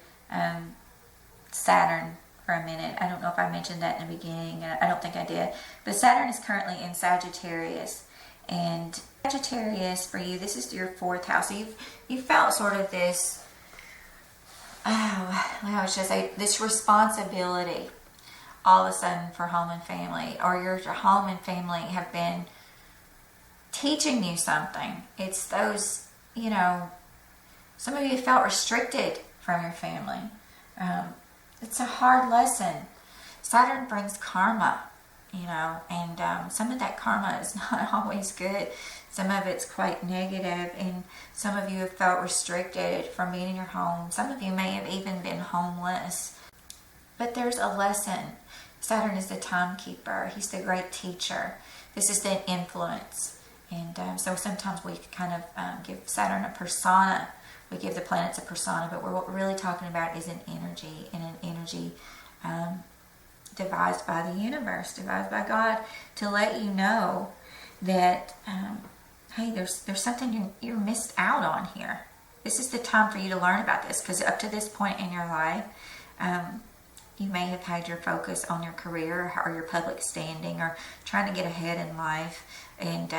Saturn for a minute. I don't know if I mentioned that in the beginning. I don't think I did. But Saturn is currently in Sagittarius. And Sagittarius, for you, this is your 4th house. So you felt sort of this, I should say, this responsibility all of a sudden for home and family. Or your home and family have been teaching you something. It's those, some of you felt restricted from your family. It's a hard lesson. Saturn brings karma, and some of that karma is not always good. Some of it's quite negative, and some of you have felt restricted from being in your home. Some of you may have even been homeless. But there's a lesson. Saturn is the timekeeper. He's the great teacher. This is the influence. And so sometimes we kind of give Saturn a persona. We give the planets a persona, but what we're really talking about is an energy, and an energy devised by the universe, devised by God, to let you know that, hey, there's something you're missed out on here. This is the time for you to learn about this, because up to this point in your life, you may have had your focus on your career or your public standing or trying to get ahead in life, and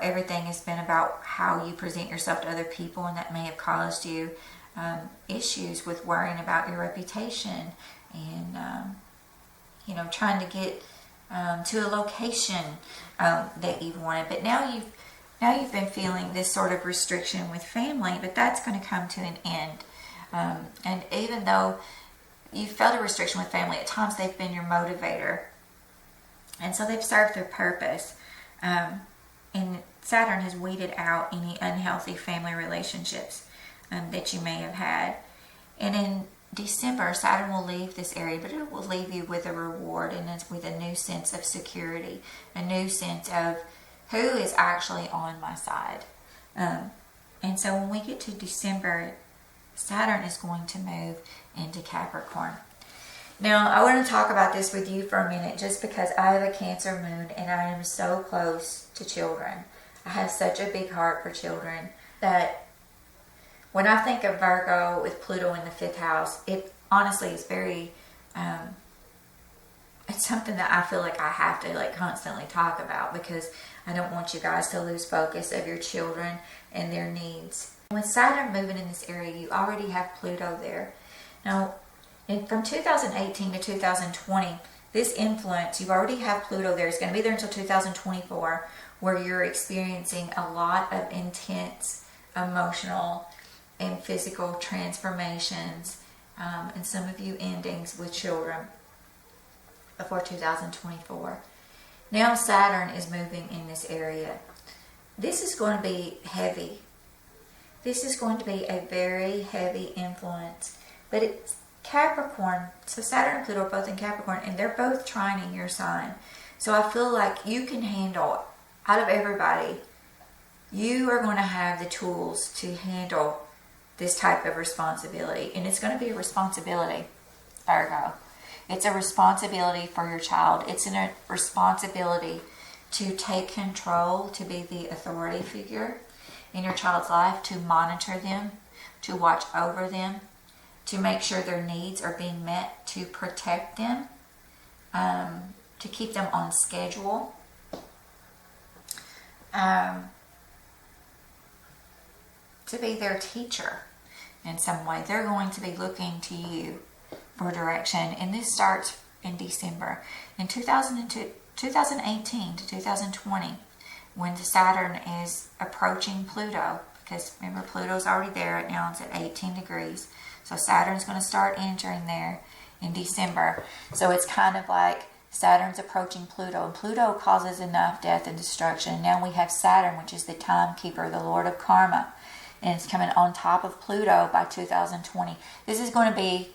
everything has been about how you present yourself to other people, and that may have caused you issues with worrying about your reputation and trying to get to a location that you've wanted. But now you've been feeling this sort of restriction with family, but that's going to come to an end. And even though you felt a restriction with family, at times they've been your motivator, and so they've served their purpose. And Saturn has weeded out any unhealthy family relationships that you may have had. And in December, Saturn will leave this area, but it will leave you with a reward and with a new sense of security, a new sense of who is actually on my side. And so when we get to December, Saturn is going to move into Capricorn. Now, I want to talk about this with you for a minute, just because I have a Cancer moon and I am so close to children. I have such a big heart for children that when I think of Virgo with Pluto in the 5th house, it honestly is very, it's something that I feel like I have to constantly talk about, because I don't want you guys to lose focus of your children and their needs. With Saturn moving in this area, you already have Pluto there. Now, from 2018 to 2020, this influence, you already have Pluto there. It's going to be there until 2024, where you're experiencing a lot of intense emotional and physical transformations, and some of you endings with children before 2024. Now Saturn is moving in this area. This is going to be heavy. This is going to be a very heavy influence, but it's Capricorn, so Saturn and Pluto are both in Capricorn, and they're both trining your sign. So I feel like you can handle, out of everybody, you are going to have the tools to handle this type of responsibility. And it's going to be a responsibility, Virgo. It's a responsibility for your child. It's a responsibility to take control, to be the authority figure in your child's life, to monitor them, to watch over them, to make sure their needs are being met, to protect them, to keep them on schedule, to be their teacher in some way. They're going to be looking to you for direction, and this starts in December. In 2018 to 2020, when the Saturn is approaching Pluto, because remember Pluto's already there right now, it's at 18 degrees. So Saturn's going to start entering there in December. So it's kind of like Saturn's approaching Pluto, and Pluto causes enough death and destruction. Now we have Saturn, which is the timekeeper, the Lord of Karma, and it's coming on top of Pluto by 2020. This is going to be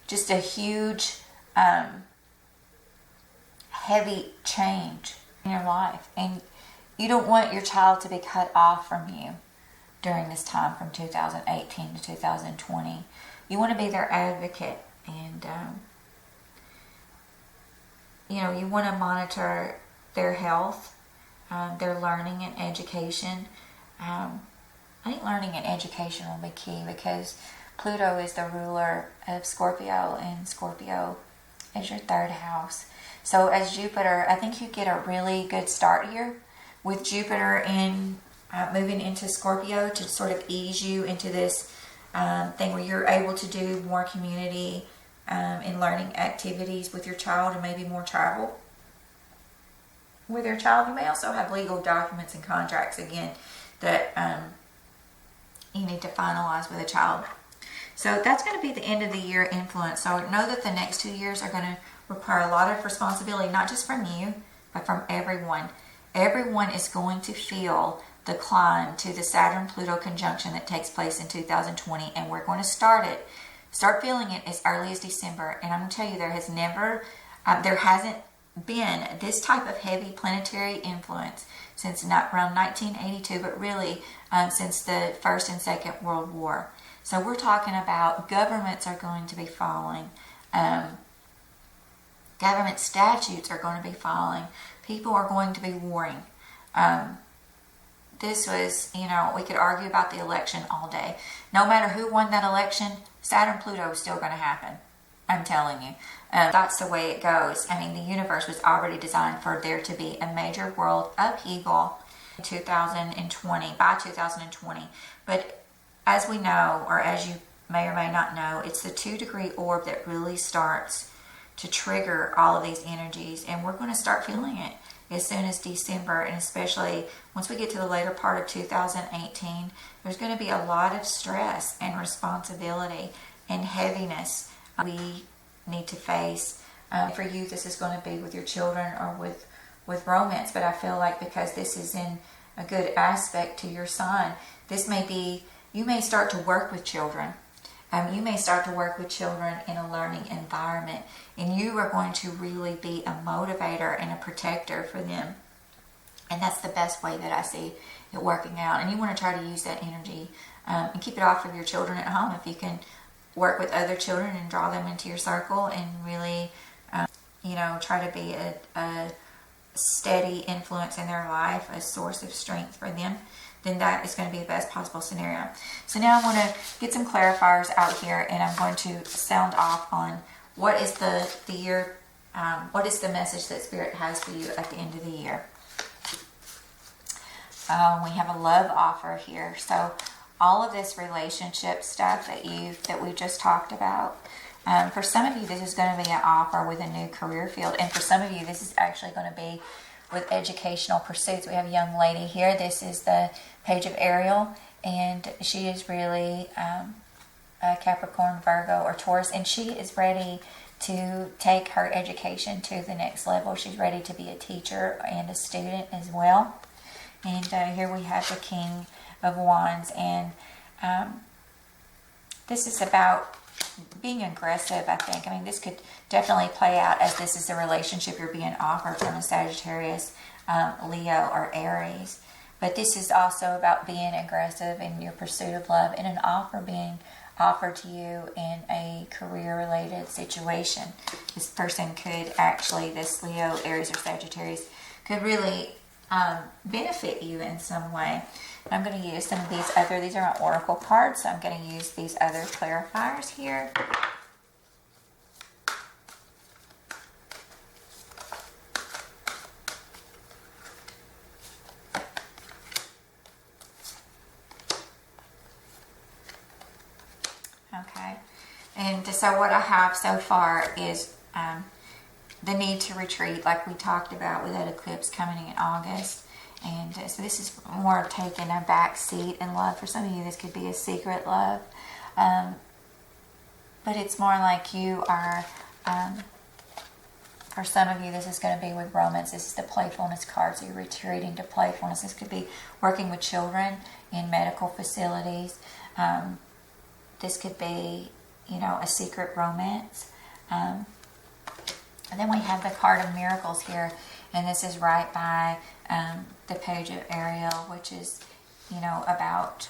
just a huge, heavy change in your life, and you don't want your child to be cut off from you. during this time from 2018 to 2020. You want to be their advocate, and you want to monitor their health, their learning and education. I think learning and education will be key because Pluto is the ruler of Scorpio, and Scorpio is your third house. So as Jupiter, I think you get a really good start here with Jupiter in moving into Scorpio to sort of ease you into this thing where you're able to do more community and learning activities with your child, and maybe more travel with your child. You may also have legal documents and contracts again that you need to finalize with a child. So that's going to be the end of the year influence. So know that the next 2 years are going to require a lot of responsibility, not just from you, but from everyone. Everyone is going to feel the climb to the Saturn-Pluto conjunction that takes place in 2020, and we're going to start feeling it as early as December. And I'm going to tell you, there hasn't been this type of heavy planetary influence since around 1982, but really since the First and Second World War. So we're talking about governments are going to be falling. Government statutes are going to be falling. People are going to be warring. This was, we could argue about the election all day. No matter who won that election, Saturn-Pluto is still going to happen. I'm telling you. That's the way it goes. I mean, the universe was already designed for there to be a major world upheaval in 2020, by 2020. But as we know, or as you may or may not know, it's the 2-degree orb that really starts to trigger all of these energies. And we're going to start feeling it as soon as December, and especially once we get to the later part of 2018, there's going to be a lot of stress and responsibility and heaviness we need to face. For you, this is going to be with your children or with romance, but I feel like because this is in a good aspect to your sign, you may start to work with children. You may start to work with children in a learning environment, and you are going to really be a motivator and a protector for them. And that's the best way that I see it working out. And you want to try to use that energy and keep it off of your children at home. If you can work with other children and draw them into your circle and really, try to be a steady influence in their life, a source of strength for them, then that is going to be the best possible scenario. So now I'm going to get some clarifiers out here, and I'm going to sound off on what is the year, what is the message that Spirit has for you at the end of the year. We have a love offer here. So all of this relationship stuff that we just talked about, for some of you, this is going to be an offer with a new career field, and for some of you, this is actually going to be with educational pursuits. We have a young lady here. This is the Page of Ariel, and she is really a Capricorn, Virgo, or Taurus, and she is ready to take her education to the next level. She's ready to be a teacher and a student as well. And here we have the King of Wands, and this is about being aggressive, I think. I mean, this could definitely play out as this is a relationship you're being offered from a Sagittarius, Leo, or Aries. But this is also about being aggressive in your pursuit of love, and an offer being offered to you in a career-related situation. This person could actually, this Leo, Aries, or Sagittarius, could really benefit you in some way. I'm going to use some of these are my oracle cards, so I'm going to use these other clarifiers here. Okay, and so what I have so far is the need to retreat, like we talked about with that eclipse coming in August. And so this is more of taking a back seat in love. For some of you, this could be a secret love. But it's more like you are, for some of you, this is going to be with romance. This is the playfulness card, so you're retreating to playfulness. This could be working with children in medical facilities. This could be, a secret romance. And then we have the card of miracles here, and this is right by the Page of Ariel, which is, about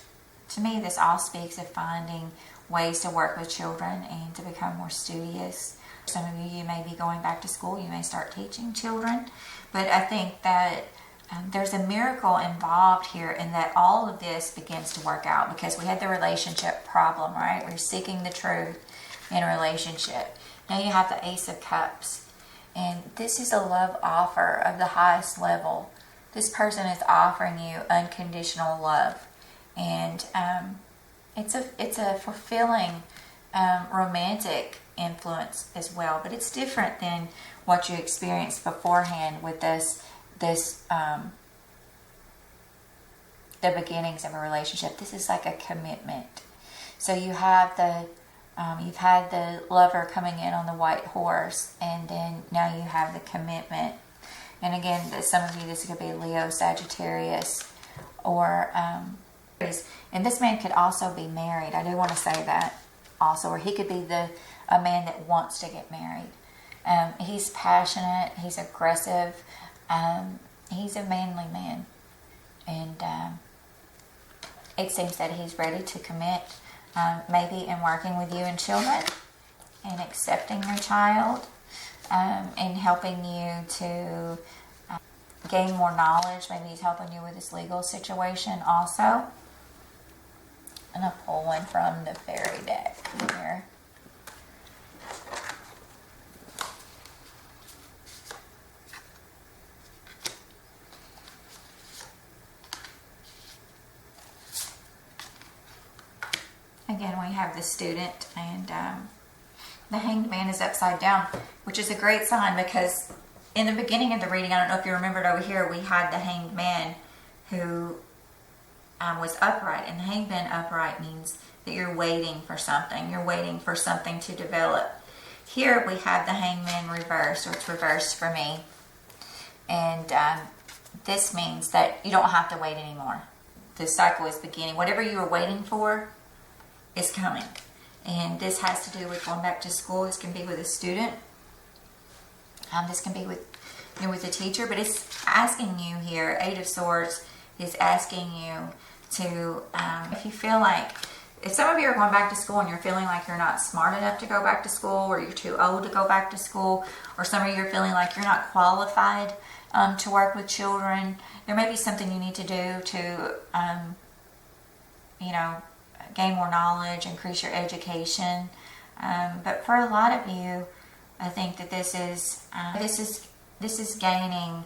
to me, this all speaks of finding ways to work with children and to become more studious. Some of you may be going back to school, you may start teaching children, but I think that there's a miracle involved here in that all of this begins to work out, because we had the relationship problem, right? We're seeking the truth in a relationship. Now you have the Ace of Cups, and this is a love offer of the highest level. This person is offering you unconditional love, and it's a fulfilling romantic influence as well, but it's different than what you experienced beforehand with the beginnings of a relationship. This is like a commitment. So you have you've had the lover coming in on the white horse, and then now you have the commitment. And again, some of you, this could be Leo, Sagittarius, or and this man could also be married. I do want to say that also, or he could be a man that wants to get married. He's passionate, he's aggressive, he's a manly man, and it seems that he's ready to commit, maybe in working with you and children, and accepting your child, and helping you to gain more knowledge. Maybe he's helping you with this legal situation also. I'm going to pull one from the fairy deck here. Again, we have the Student, and the Hanged Man is upside down, which is a great sign, because in the beginning of the reading, I don't know if you remembered over here, we had the Hanged Man who was upright, and the Hanged Man upright means that you're waiting for something. You're waiting for something to develop. Here we have the Hanged Man reversed, or it's reversed for me, and this means that you don't have to wait anymore. The cycle is beginning. Whatever you were waiting for is coming. And this has to do with going back to school. This can be with a student. This can be with a teacher. But it's asking you here, Eight of Swords is asking you to, if you feel like, if some of you are going back to school and you're feeling like you're not smart enough to go back to school, or you're too old to go back to school, or some of you are feeling like you're not qualified to work with children, there may be something you need to do to, gain more knowledge, increase your education. But for a lot of you, I think that this is gaining,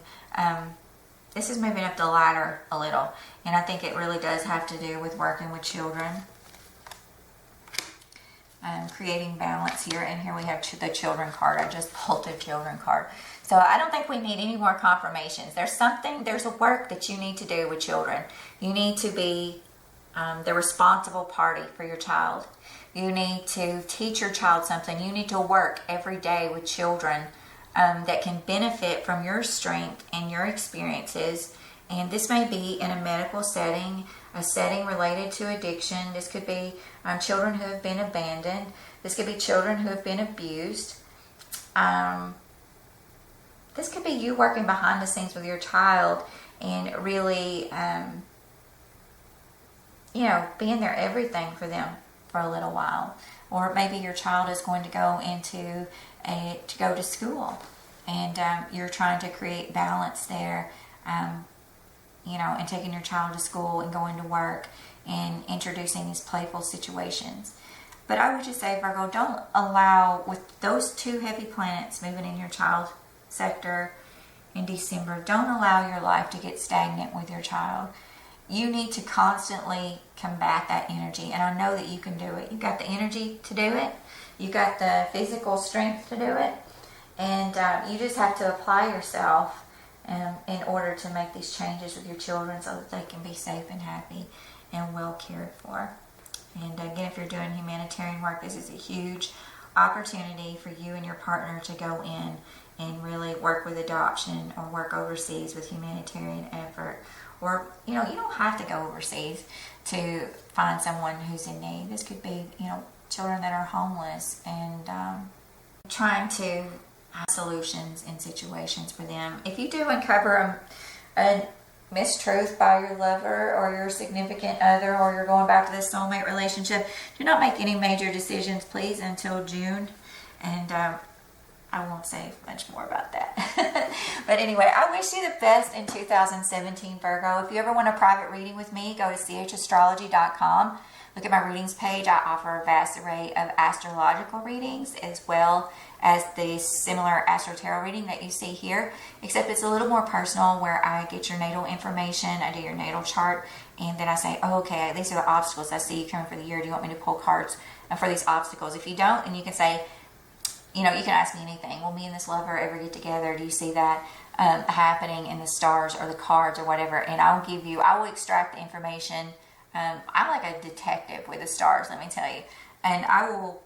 this is moving up the ladder a little. And I think it really does have to do with working with children. Creating balance here. And here we have the Children card. I just pulled the Children card. So I don't think we need any more confirmations. There's a work that you need to do with children. You need to be the responsible party for your child. You need to teach your child something. You need to work every day with children that can benefit from your strength and your experiences. And this may be in a medical setting, a setting related to addiction. This could be children who have been abandoned. This could be children who have been abused. This could be you working behind the scenes with your child and really being there everything for them for a little while. Or maybe your child is going to go to school, and you're trying to create balance there, and taking your child to school and going to work and introducing these playful situations. But I would just say, Virgo, don't allow, with those two heavy planets moving in your child sector in December, don't allow your life to get stagnant with your child. You need to constantly combat that energy, and I know that you can do it. You've got the energy to do it. You've got the physical strength to do it, and you just have to apply yourself in order to make these changes with your children so that they can be safe and happy and well cared for. And again, if you're doing humanitarian work, this is a huge opportunity for you and your partner to go in and really work with adoption or work overseas with humanitarian effort. Or, you don't have to go overseas to find someone who's in need. This could be, children that are homeless, and trying to have solutions in situations for them. If you do uncover mistruth by your lover or your significant other, or you're going back to this soulmate relationship, do not make any major decisions, please, until June. And I won't say much more about that. But anyway, I wish you the best in 2017, Virgo. If you ever want a private reading with me, go to chastrology.com. Look at my readings page. I offer a vast array of astrological readings as well as the similar Astro-Tarot reading that you see here, except it's a little more personal, where I get your natal information, I do your natal chart, and then I say, oh, okay, these are the obstacles I see you coming for the year. Do you want me to pull cards for these obstacles? If you don't, then you can say, you can ask me anything. Will me and this lover ever get together? Do you see that happening in the stars or the cards or whatever? And I will extract the information. I'm like a detective with the stars, let me tell you. And I will,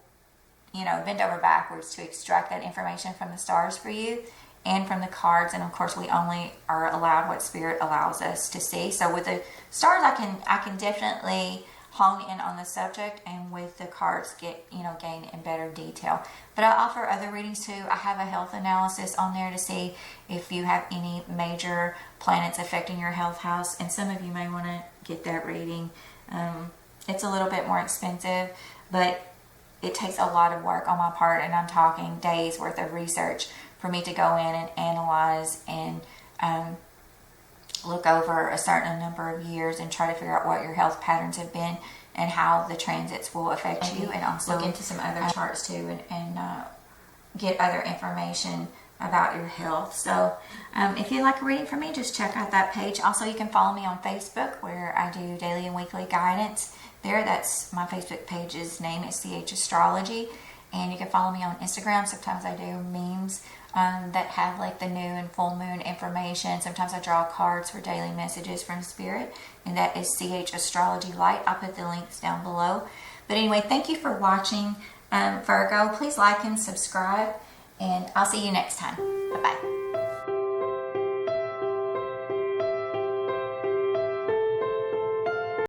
bend over backwards to extract that information from the stars for you and from the cards. And of course, we only are allowed what Spirit allows us to see. So with the stars, I can definitely hone in on the subject, and with the cards gain in better detail. But I offer other readings too. I have a health analysis on there to see if you have any major planets affecting your health house, and some of you may want to get that reading. It's a little bit more expensive, but it takes a lot of work on my part, and I'm talking days worth of research for me to go in and analyze and look over a certain number of years and try to figure out what your health patterns have been and how the transits will affect you, and also look into some other charts too, and get other information about your health. So if you'd like a reading from me, just check out that page. Also, you can follow me on Facebook, where I do daily and weekly guidance there. That's my Facebook page's name is CH Astrology. And you can follow me on Instagram. Sometimes I do memes that have like the new and full moon information. Sometimes I draw cards for daily messages from Spirit, and that is CH Astrology Light. I'll put the links down below. But anyway, thank you for watching, Virgo. Please like and subscribe, and I'll see you next time. Bye-bye.